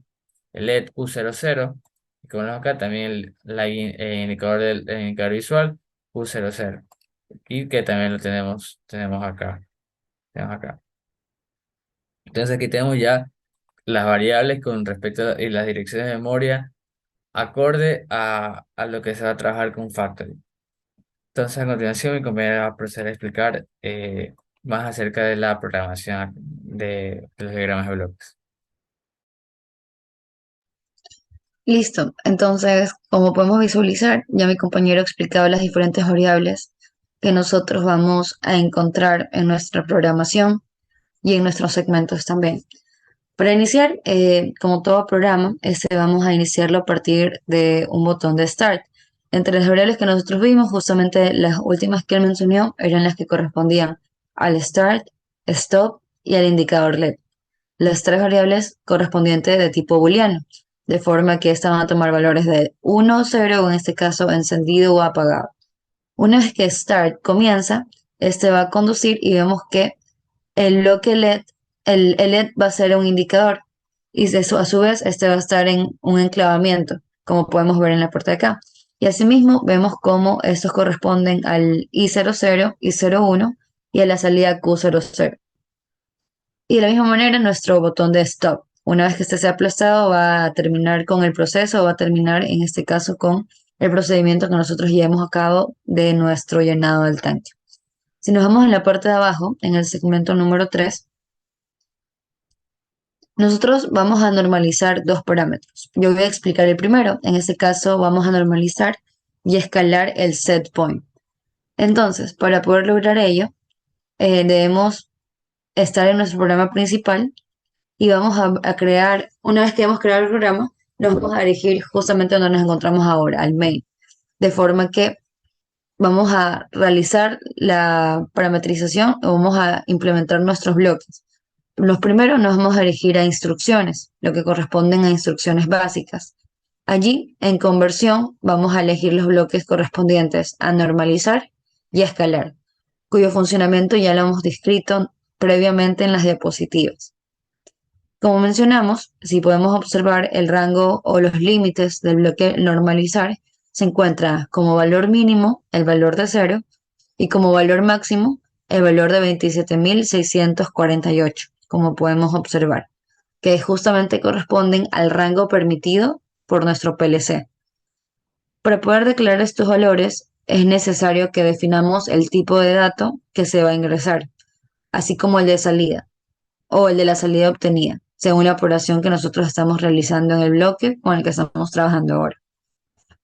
El LED Q00, y como vemos acá también el indicador visual Q00, y que también lo tenemos acá. Tenemos acá. Entonces aquí tenemos ya las variables con respecto y las direcciones de memoria acorde a lo que se va a trabajar con Factory. Entonces a continuación mi compañera va a proceder a explicar más acerca de la programación de los diagramas de bloques. Listo. Entonces, como podemos visualizar, ya mi compañero ha explicado las diferentes variables que nosotros vamos a encontrar en nuestra programación y en nuestros segmentos también. Para iniciar, como todo programa, vamos a iniciarlo a partir de un botón de Start. Entre las variables que nosotros vimos, justamente las últimas que él mencionó eran las que correspondían al Start, Stop y al indicador LED. Las tres variables correspondientes de tipo booleano, de forma que estas van a tomar valores de 1, 0, o en este caso encendido o apagado. Una vez que Start comienza, este va a conducir y vemos que el bloque LED, el LED va a ser un indicador y eso, a su vez este va a estar en un enclavamiento, como podemos ver en la parte de acá. Y asimismo vemos cómo estos corresponden al I00, I01 y a la salida Q00. Y de la misma manera nuestro botón de stop. Una vez que este sea aplastado va a terminar con el proceso, va a terminar en este caso con el procedimiento que nosotros llevamos a cabo de nuestro llenado del tanque. Si nos vamos en la parte de abajo, en el segmento número 3, nosotros vamos a normalizar dos parámetros. Yo voy a explicar el primero. En este caso vamos a normalizar y escalar el set point. Entonces, para poder lograr ello, debemos estar en nuestro programa principal y vamos a crear, una vez que hemos creado el programa, nos vamos a dirigir justamente donde nos encontramos ahora, al main. De forma que vamos a realizar la parametrización o vamos a implementar nuestros bloques. Los primeros nos vamos a dirigir a instrucciones, lo que corresponden a instrucciones básicas. Allí, en conversión, vamos a elegir los bloques correspondientes a normalizar y a escalar, cuyo funcionamiento ya lo hemos descrito previamente en las diapositivas. Como mencionamos, si podemos observar el rango o los límites del bloque normalizar, se encuentra como valor mínimo el valor de 0 y como valor máximo el valor de 27.648, como podemos observar, que justamente corresponden al rango permitido por nuestro PLC. Para poder declarar estos valores es necesario que definamos el tipo de dato que se va a ingresar, así como el de salida o el de la salida obtenida, según la operación que nosotros estamos realizando en el bloque con el que estamos trabajando ahora.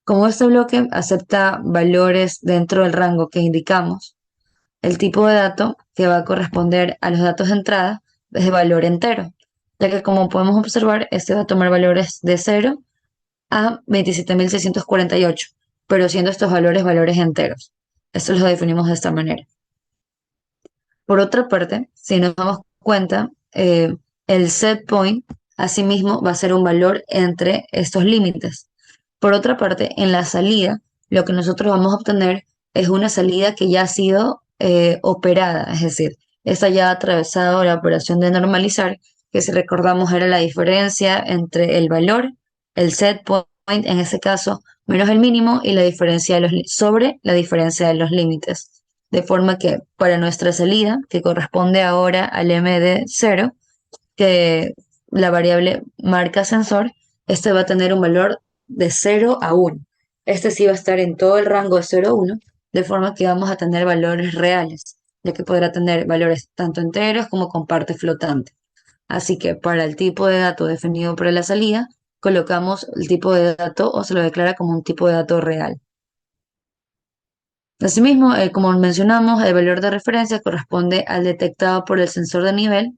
Como este bloque acepta valores dentro del rango que indicamos, el tipo de dato que va a corresponder a los datos de entrada es de valor entero, ya que como podemos observar, este va a tomar valores de 0 a 27.648, pero siendo estos valores valores enteros. Esto lo definimos de esta manera. Por otra parte, si nos damos cuenta, el set point asimismo va a ser un valor entre estos límites. Por otra parte, en la salida, lo que nosotros vamos a obtener es una salida que ya ha sido operada, es decir, esta ya ha atravesado la operación de normalizar, que si recordamos era la diferencia entre el valor, el set point, en este caso, menos el mínimo y la diferencia de sobre la diferencia de los límites. De forma que para nuestra salida, que corresponde ahora al MD0, que la variable marca sensor, este va a tener un valor de 0 a 1. Este sí va a estar en todo el rango de 0 a 1, de forma que vamos a tener valores reales, ya que podrá tener valores tanto enteros como con parte flotante. Así que para el tipo de dato definido para la salida, colocamos el tipo de dato o se lo declara como un tipo de dato real. Asimismo, como mencionamos, el valor de referencia corresponde al detectado por el sensor de nivel,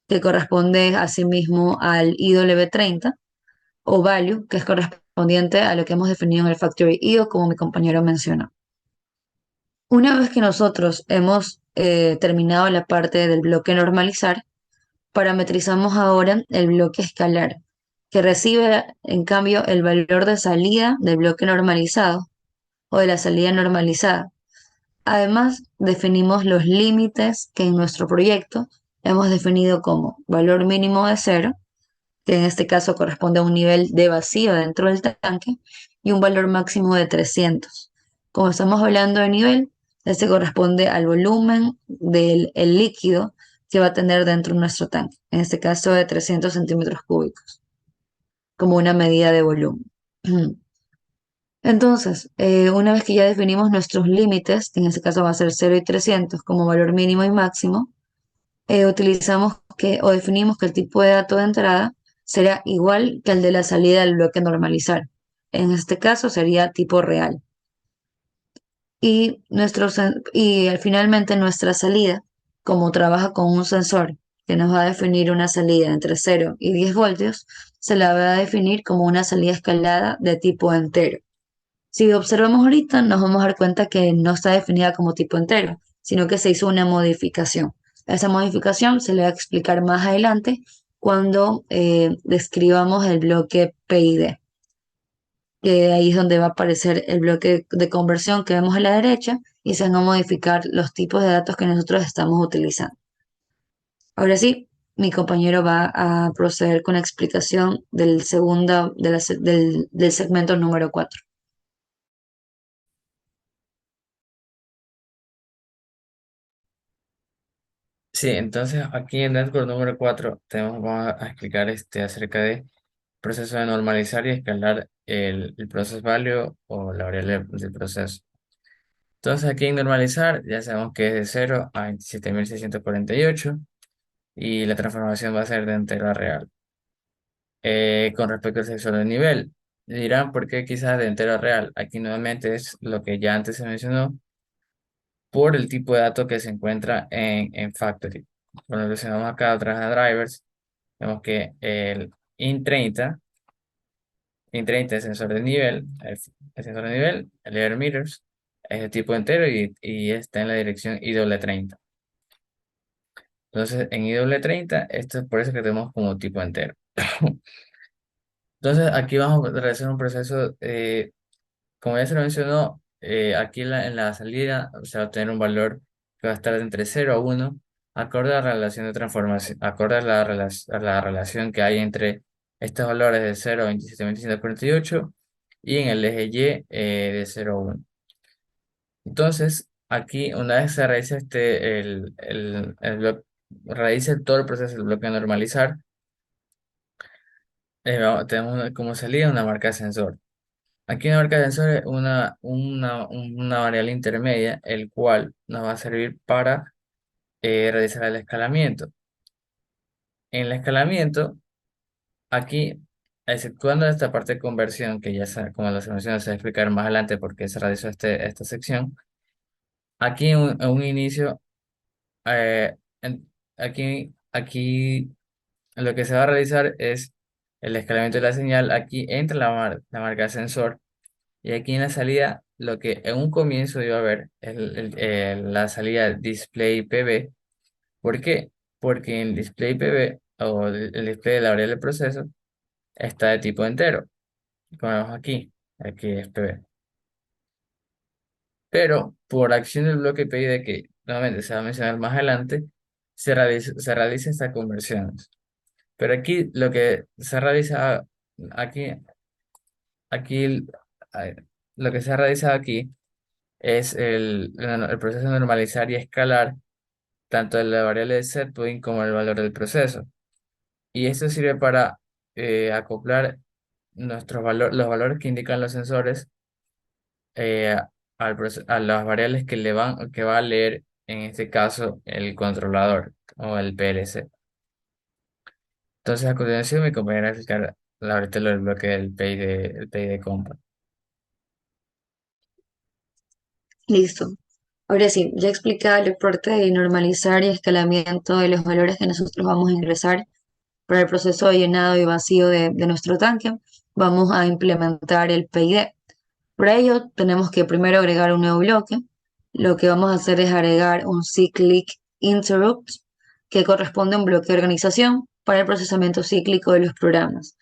que corresponde asimismo al IW30, o value, que es correspondiente a lo que hemos definido en el Factory IO, como mi compañero mencionó. Una vez que nosotros hemos terminado la parte del bloque normalizar, parametrizamos ahora el bloque escalar, que recibe en cambio el valor de salida del bloque normalizado o de la salida normalizada. Además, definimos los límites que en nuestro proyecto hemos definido como valor mínimo de 0, que en este caso corresponde a un nivel de vacío dentro del tanque, y un valor máximo de 300. Como estamos hablando de nivel, este corresponde al volumen del el líquido que va a tener dentro de nuestro tanque, en este caso de 300 centímetros cúbicos, como una medida de volumen. Entonces, una vez que ya definimos nuestros límites, que en este caso va a ser 0 y 300 como valor mínimo y máximo, utilizamos que o definimos que el tipo de dato de entrada será igual que el de la salida del bloque normalizar. En este caso sería tipo real. Y finalmente nuestra salida, como trabaja con un sensor que nos va a definir una salida entre 0 y 10 voltios, se la va a definir como una salida escalada de tipo entero. Si observamos ahorita, nos vamos a dar cuenta que no está definida como tipo entero, sino que se hizo una modificación. Esa modificación se le va a explicar más adelante cuando describamos el bloque PID, que ahí es donde va a aparecer el bloque de conversión que vemos a la derecha y se van a modificar los tipos de datos que nosotros estamos utilizando. Ahora sí, mi compañero va a proceder con la explicación del segundo, del segmento número 4. Sí, entonces aquí en Network número 4 vamos a explicar acerca de proceso de normalizar y escalar el process value o la variable del proceso. Entonces aquí en normalizar ya sabemos que es de 0 a 27.648 y la transformación va a ser de entero a real. Con respecto al sensor de nivel, dirán por qué quizás de entero a real. Aquí nuevamente es lo que ya antes se mencionó por el tipo de dato que se encuentra en Factory. Cuando seleccionamos acá otras drivers, vemos que el IN30 es sensor de nivel, el sensor de nivel, el layer meters, es de tipo entero y está en la dirección IW30. Entonces, en IW30, esto es por eso que tenemos como tipo entero. Entonces, aquí vamos a realizar un proceso, como ya se lo mencionó, aquí en la salida se va a obtener un valor que va a estar entre 0 a 1, acorde a la relación de transformación, acorde a la relación que hay entre estos valores de 0 a 27.148 y en el eje Y de 0 a 1. Entonces, aquí una vez se realiza realice todo el proceso del bloque de normalizar, tenemos como salida una marca de sensor. Aquí una marca de sensor es una variable intermedia, el cual nos va a servir para realizar el escalamiento. En el escalamiento, aquí, exceptuando esta parte de conversión, que como la mencioné, se va a explicar más adelante por qué se realizó esta sección, aquí en un inicio, eh, aquí lo que se va a realizar es el escalamiento de la señal. Aquí entra la marca de sensor. Y aquí en la salida, lo que en un comienzo iba a haber es la salida display PB. ¿Por qué? Porque el display PB o el display de la variable del proceso está de tipo entero, como vemos aquí es PB. Pero por acción del bloque PID que nuevamente se va a mencionar más adelante, se realiza esta conversión. Pero aquí lo que se realiza aquí, aquí, ay, lo que se ha realizado aquí es el proceso de normalizar y escalar tanto la variable de setpoint como el valor del proceso. Y esto sirve para acoplar los valores que indican los sensores eh, a las variables que va a leer, en este caso, el controlador o el PLC. Entonces, a continuación, mi compañera va a explicar ahorita lo del bloque del PID compa. Listo. Ahora sí, ya explicaba el parte de normalizar y escalamiento de los valores que nosotros vamos a ingresar para el proceso de llenado y vacío de nuestro tanque. Vamos a implementar el PID. Para ello tenemos que primero agregar un nuevo bloque. Lo que vamos a hacer es agregar un cyclic interrupt que corresponde a un bloque de organización para el procesamiento cíclico de los programas.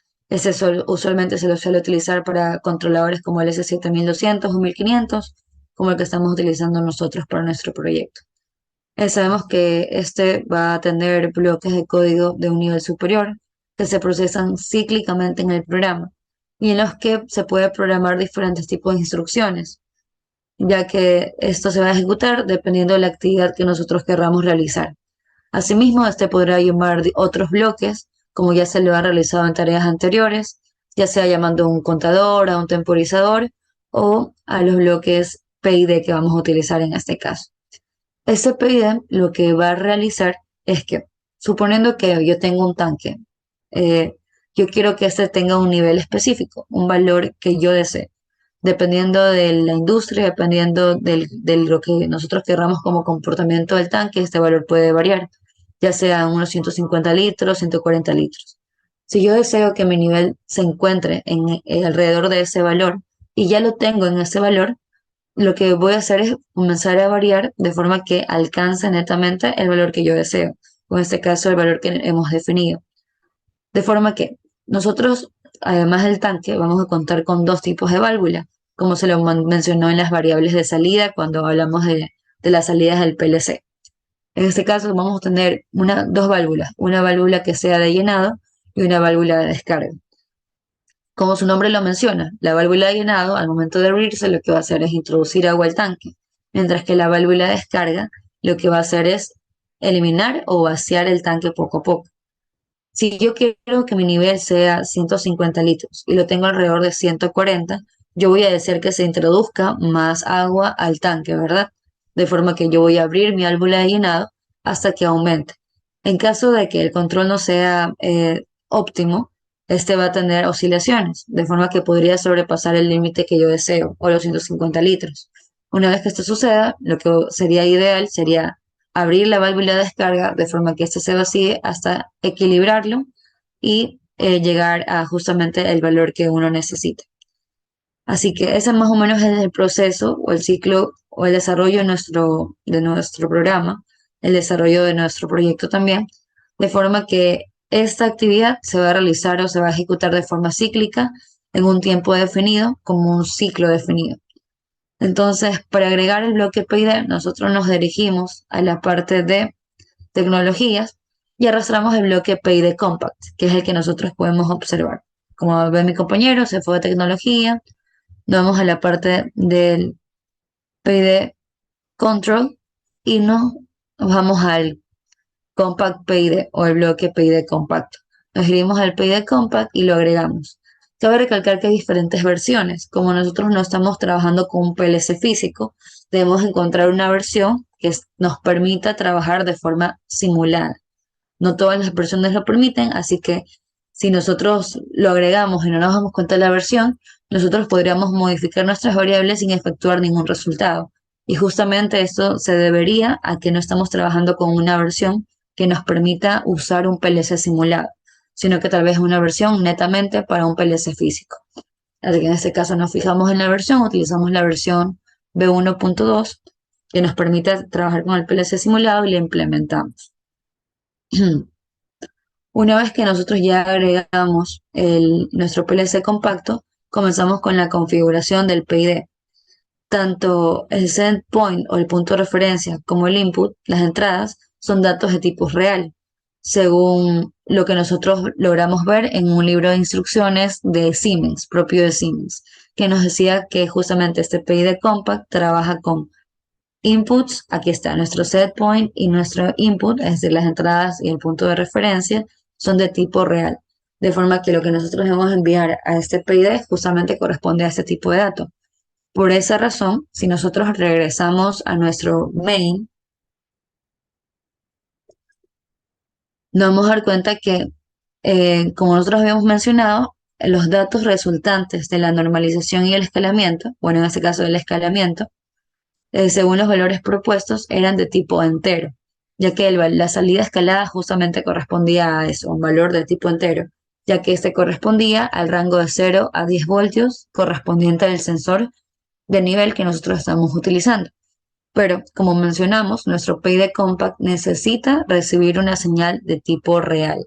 Usualmente se lo suele utilizar para controladores como el S7200 o 1500, como el que estamos utilizando nosotros para nuestro proyecto. Sabemos que este va a tener bloques de código de un nivel superior que se procesan cíclicamente en el programa y en los que se puede programar diferentes tipos de instrucciones, ya que esto se va a ejecutar dependiendo de la actividad que nosotros querramos realizar. Asimismo, este podrá llamar otros bloques, como ya se lo ha realizado en tareas anteriores, ya sea llamando a un contador, a un temporizador o a los bloques PID que vamos a utilizar en este caso. Este PID lo que va a realizar es que, suponiendo que yo tengo un tanque, eh, yo quiero que este tenga un nivel específico, un valor que yo desee. Dependiendo de la industria, dependiendo de lo que nosotros querramos como comportamiento del tanque, este valor puede variar. ya sea unos 150 litros, 140 litros. Si yo deseo que mi nivel se encuentre alrededor de ese valor y ya lo tengo en ese valor, lo que voy a hacer es comenzar a variar de forma que alcance netamente el valor que yo deseo, o en este caso el valor que hemos definido. De forma que nosotros, además del tanque, vamos a contar con dos tipos de válvula, como se lo mencionó en las variables de salida cuando hablamos de las salidas del PLC. En este caso vamos a tener dos válvulas, una válvula que sea de llenado y una válvula de descarga. Como su nombre lo menciona, la válvula de llenado al momento de abrirse lo que va a hacer es introducir agua al tanque, mientras que la válvula de descarga lo que va a hacer es eliminar o vaciar el tanque poco a poco. Si yo quiero que mi nivel sea 150 litros y lo tengo alrededor de 140, yo voy a desear que se introduzca más agua al tanque, ¿verdad? De forma que yo voy a abrir mi válvula de llenado hasta que aumente. En caso de que el control no sea óptimo, este va a tener oscilaciones, de forma que podría sobrepasar el límite que yo deseo, o los 150 litros. Una vez que esto suceda, lo que sería ideal sería abrir la válvula de descarga de forma que éste se vacíe hasta equilibrarlo y llegar a justamente el valor que uno necesita. Así que ese más o menos es el proceso o el ciclo o el desarrollo de nuestro programa, el desarrollo de nuestro proyecto también, de forma que esta actividad se va a realizar o se va a ejecutar de forma cíclica en un tiempo definido como un ciclo definido. Entonces, para agregar el bloque PID, nosotros nos dirigimos a la parte de tecnologías y arrastramos el bloque PID Compact, que es el que nosotros podemos observar. Como ve mi compañero, se fue de tecnología, nos vamos a la parte del PID Control y nos vamos al Compact PID o el bloque PID compacto. Nos iremos al PID Compact y lo agregamos. Cabe recalcar que hay diferentes versiones. Como nosotros no estamos trabajando con un PLC físico, debemos encontrar una versión que nos permita trabajar de forma simulada. No todas las versiones lo permiten, así que si nosotros lo agregamos y no nos damos cuenta de la versión, nosotros podríamos modificar nuestras variables sin efectuar ningún resultado. Y justamente esto se debería a que no estamos trabajando con una versión que nos permita usar un PLC simulado, sino que tal vez una versión netamente para un PLC físico. Así que en este caso nos fijamos en la versión, utilizamos la versión B1.2 que nos permite trabajar con el PLC simulado y la implementamos. Una vez que nosotros ya agregamos nuestro PLC compacto, comenzamos con la configuración del PID. Tanto el set point o el punto de referencia como el input, las entradas, son datos de tipo real, según lo que nosotros logramos ver en un libro de instrucciones de Siemens, propio de Siemens, que nos decía que justamente este PID compact trabaja con inputs, aquí está nuestro set point y nuestro input, es decir, las entradas y el punto de referencia, son de tipo real. De forma que lo que nosotros debemos enviar a este PID justamente corresponde a este tipo de datos. Por esa razón, si nosotros regresamos a nuestro main, nos vamos a dar cuenta que, como nosotros habíamos mencionado, los datos resultantes de la normalización y el escalamiento, bueno, en este caso el escalamiento, según los valores propuestos, eran de tipo entero, ya que la salida escalada justamente correspondía a eso, un valor de tipo entero, ya que este correspondía al rango de 0 a 10 voltios correspondiente al sensor de nivel que nosotros estamos utilizando. Pero, como mencionamos, nuestro PID Compact necesita recibir una señal de tipo real,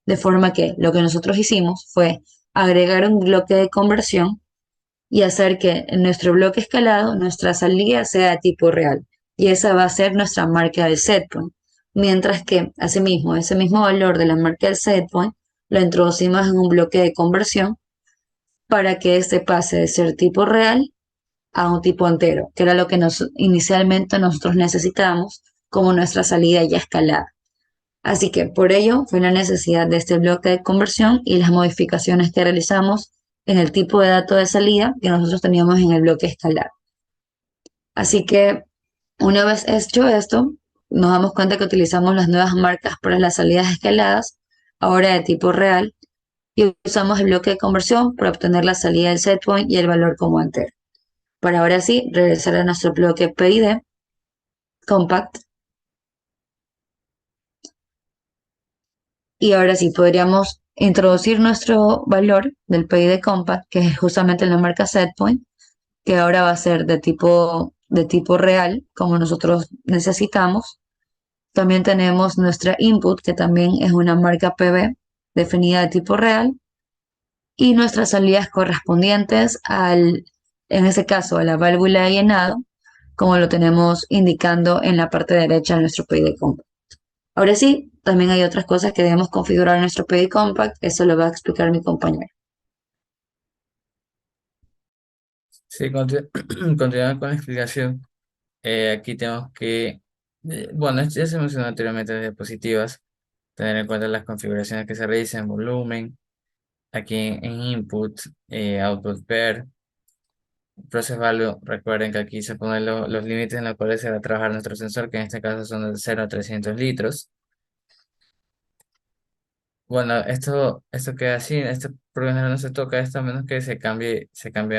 de forma que lo que nosotros hicimos fue agregar un bloque de conversión y hacer que en nuestro bloque escalado nuestra salida sea de tipo real. Y esa va a ser nuestra marca del setpoint. Mientras que, asimismo, ese mismo valor de la marca del setpoint lo introducimos en un bloque de conversión para que este pase de ser tipo real a un tipo entero, que era lo que inicialmente nosotros necesitábamos como nuestra salida ya escalada. Así que por ello fue la necesidad de este bloque de conversión y las modificaciones que realizamos en el tipo de dato de salida que nosotros teníamos en el bloque escalar. Así que una vez hecho esto, nos damos cuenta que utilizamos las nuevas marcas para las salidas escaladas, ahora de tipo real, y usamos el bloque de conversión para obtener la salida del setpoint y el valor como entero. Para ahora sí, regresar a nuestro bloque PID, compact, Y ahora sí, podríamos introducir nuestro valor del PID Compact, que es justamente la marca Setpoint, que ahora va a ser de tipo real, como nosotros necesitamos. También tenemos nuestra input, que también es una marca PB definida de tipo real, y nuestras salidas correspondientes en ese caso, a la válvula de llenado, como lo tenemos indicando en la parte derecha de nuestro PID Compact. Ahora sí, también hay otras cosas que debemos configurar en nuestro PID Compact, eso lo va a explicar mi compañero. Sí, continuando con la explicación, aquí tenemos que, bueno, esto ya se mencionó anteriormente en diapositivas, tener en cuenta las configuraciones que se realicen, volumen, aquí en input, output pair, process value, recuerden que aquí se ponen los límites en los cuales se va a trabajar nuestro sensor, que en este caso son de 0 a 300 litros. Bueno, esto queda así, este por lo general no se toca esto a menos que se cambie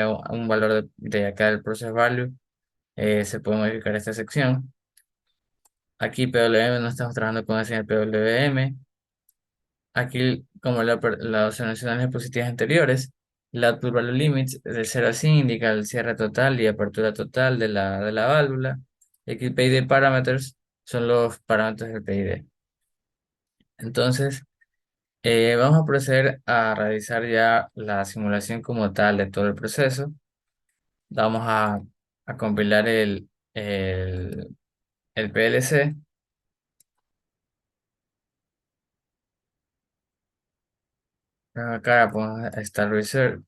a un valor de acá del process value, se puede modificar esta sección. Aquí PWM, no estamos trabajando con la señal PWM. Aquí, como las observaciones positivas anteriores, la output value limits de 0 a 100 indica el cierre total y apertura total de la válvula. Y aquí el PID parameters son los parámetros del PID. Entonces, vamos a proceder a realizar ya la simulación como tal de todo el proceso. Vamos a compilar el PLC. Acá ponemos Start Research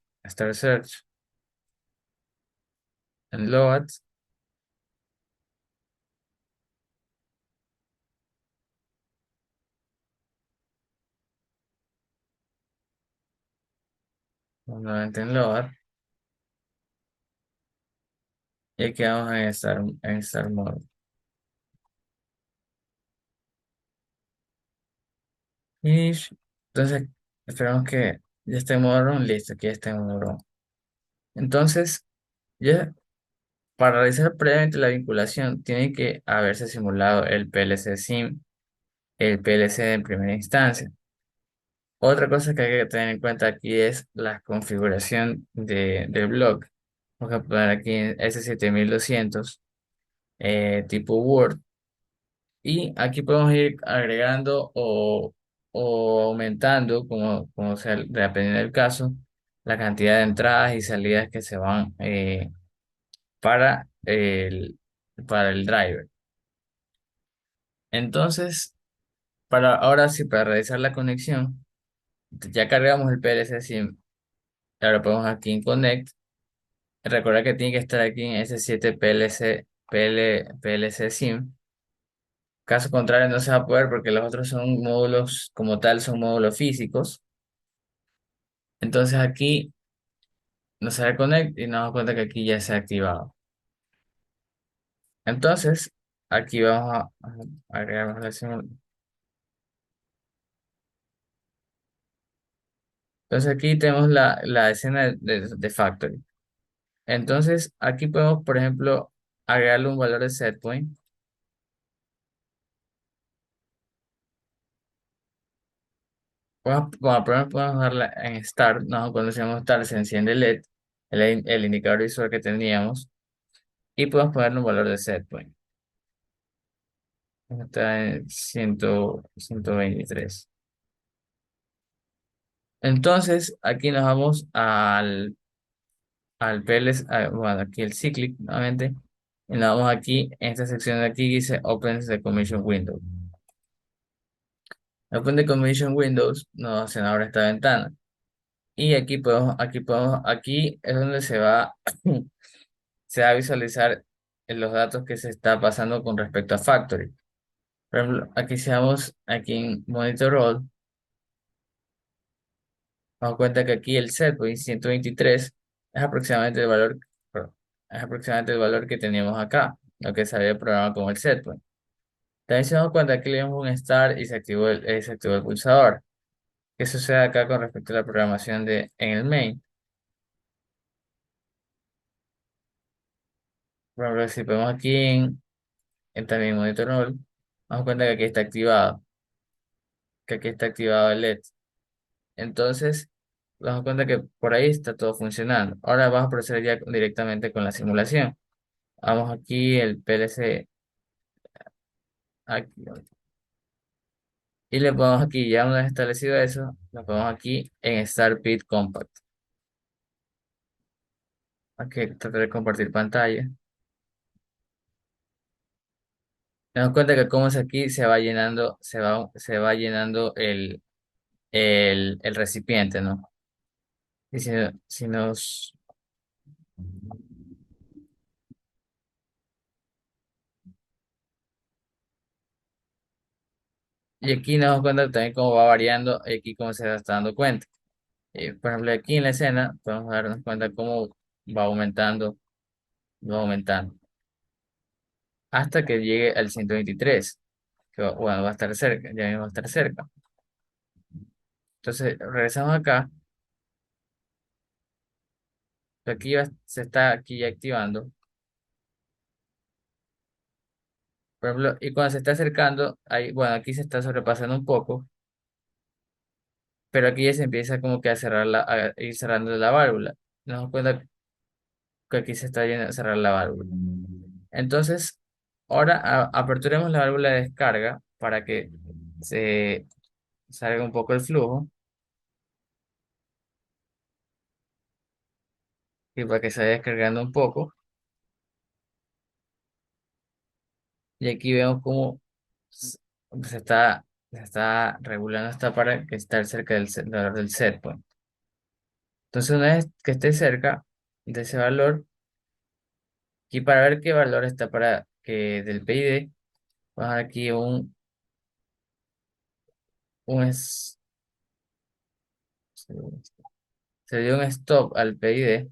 en Load. Nuevamente en Load. Y aquí vamos en Start Mode. Y entonces esperamos que ya esté en modo run. Listo, aquí ya está en modo run. Entonces, ya para realizar previamente la vinculación, tiene que haberse simulado el PLC SIM, el PLC en primera instancia. Otra cosa que hay que tener en cuenta aquí es la configuración del blog. Vamos a poner aquí en S7200 tipo Word. Y aquí podemos ir agregando o aumentando, como sea, dependiendo del caso, la cantidad de entradas y salidas que se van para el driver. Entonces, ahora sí, para realizar la conexión, ya cargamos el PLC SIM. Ahora podemos aquí en Connect. Recuerda que tiene que estar aquí en S7 PLC SIM. Caso contrario, no se va a poder porque los otros son módulos, como tal, son módulos físicos. Entonces aquí nos sale Connect y nos damos cuenta que aquí ya se ha activado. Entonces, aquí vamos a agregar la sim- Entonces aquí tenemos la escena de Factory. Entonces, aquí podemos, por ejemplo, agregarle un valor de setpoint. Como primero podemos darle en Start, ¿no? Cuando decimos Start se enciende el LED, el indicador visual que teníamos, y podemos ponerle un valor de setpoint. Está en 123. Entonces, aquí nos vamos al PLC, bueno, aquí el cyclic nuevamente, y nos vamos aquí, en esta sección de aquí dice Open the Commission Window. Open the Commission Windows nos hacen ahora esta ventana. Y aquí es donde se va a visualizar los datos que se está pasando con respecto a Factory. Por ejemplo, aquí si vamos aquí en Monitor Roll, nos damos cuenta que aquí el setpoint 123 es aproximadamente el valor, perdón, es aproximadamente el valor que teníamos acá, lo que se había programado como el setpoint. También se damos cuenta que le dimos un start y se activó el pulsador. ¿Qué sucede acá con respecto a la programación en el main? Por ejemplo, si ponemos aquí en también Monitor Roll, nos damos cuenta que aquí está activado. que aquí está activado el LED. Entonces, nos damos cuenta que por ahí está todo funcionando. Ahora vamos a proceder ya directamente con la simulación. Vamos aquí el PLC aquí, y le ponemos aquí, ya una vez establecido eso, le ponemos aquí en Start Bit Compact. Aquí tratar de compartir pantalla. Nos damos cuenta que como es aquí, se va llenando, se va llenando el recipiente, ¿no? Y si nos... Y aquí nos damos cuenta también cómo va variando, y aquí cómo se está dando cuenta. Por ejemplo, aquí en la escena podemos darnos cuenta cómo va aumentando, hasta que llegue al 123, que bueno, va a estar cerca, ya mismo va a estar cerca. Entonces, regresamos acá, aquí se está aquí activando, por ejemplo, y cuando se está acercando, ahí, bueno, aquí se está sobrepasando un poco, pero aquí ya se empieza como que a cerrar a ir cerrando la válvula. Nos damos cuenta que aquí se está yendo a cerrar la válvula. Entonces, ahora aperturemos la válvula de descarga para que se salga un poco el flujo y para que se vaya descargando un poco. Y aquí vemos cómo s- se está regulando esta para que esté cerca del set point. Entonces, una vez que esté cerca de ese valor, y para ver qué valor está para que del PID, vamos a dar aquí un es- se dio un stop al PID.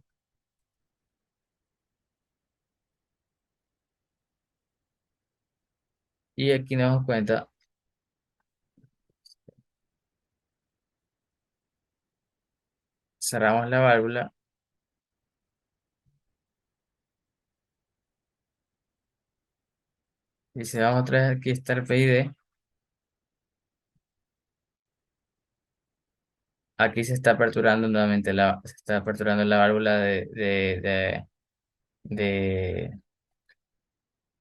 Y aquí nos damos cuenta, cerramos la válvula y si vamos otra vez aquí está el PID, aquí se está aperturando la válvula de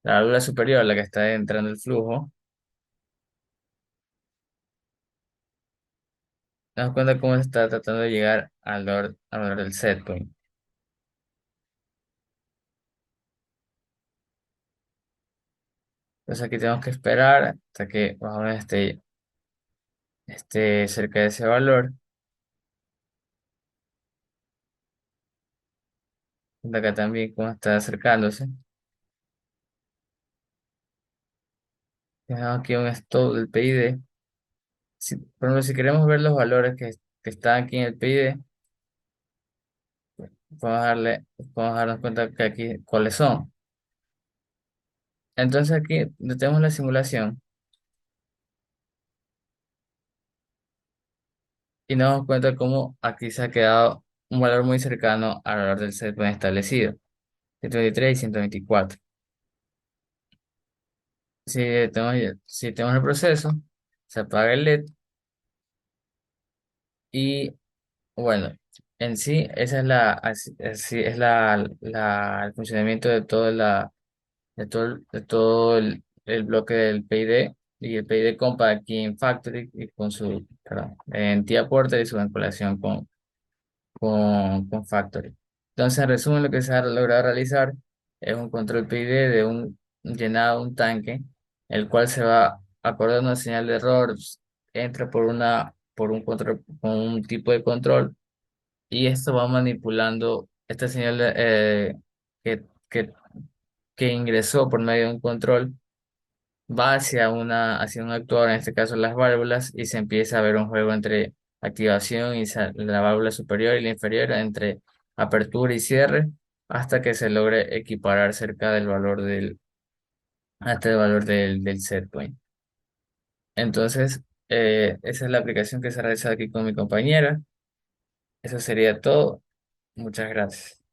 la válvula superior, la que está entrando el flujo. Nos damos cuenta cómo se está tratando de llegar al valor del set point. Entonces aquí tenemos que esperar hasta que más o menos esté cerca de ese valor. De acá también cómo está acercándose. Tenemos aquí un stop del PID. Por ejemplo, si queremos ver los valores que están aquí en el PID, podemos darnos cuenta que aquí cuáles son. Entonces aquí tenemos la simulación y nos damos cuenta cómo aquí se ha quedado un valor muy cercano al valor del set point establecido, 123 y 124. Si tenemos el proceso, se apaga el LED y bueno, en sí esa es así es el funcionamiento de todo el bloque del PID y el PID compa aquí en Factory y con su, perdón, en TIA Porter y su vinculación con Factory. Entonces, en resumen, lo que se ha logrado realizar es un control PID de un llenado de un tanque, el cual se va acordando una señal de error, entra por un control, con un tipo de control, y esto va manipulando esta señal que, que, que ingresó por medio de un control, va hacia un actuador, en este caso las válvulas, y se empieza a ver un juego entre activación y la válvula superior y la inferior, entre apertura y cierre, hasta que se logre equiparar cerca hasta el valor del set point. Entonces, esa es la aplicación que se ha realizado aquí con mi compañera. Eso sería todo. Muchas gracias.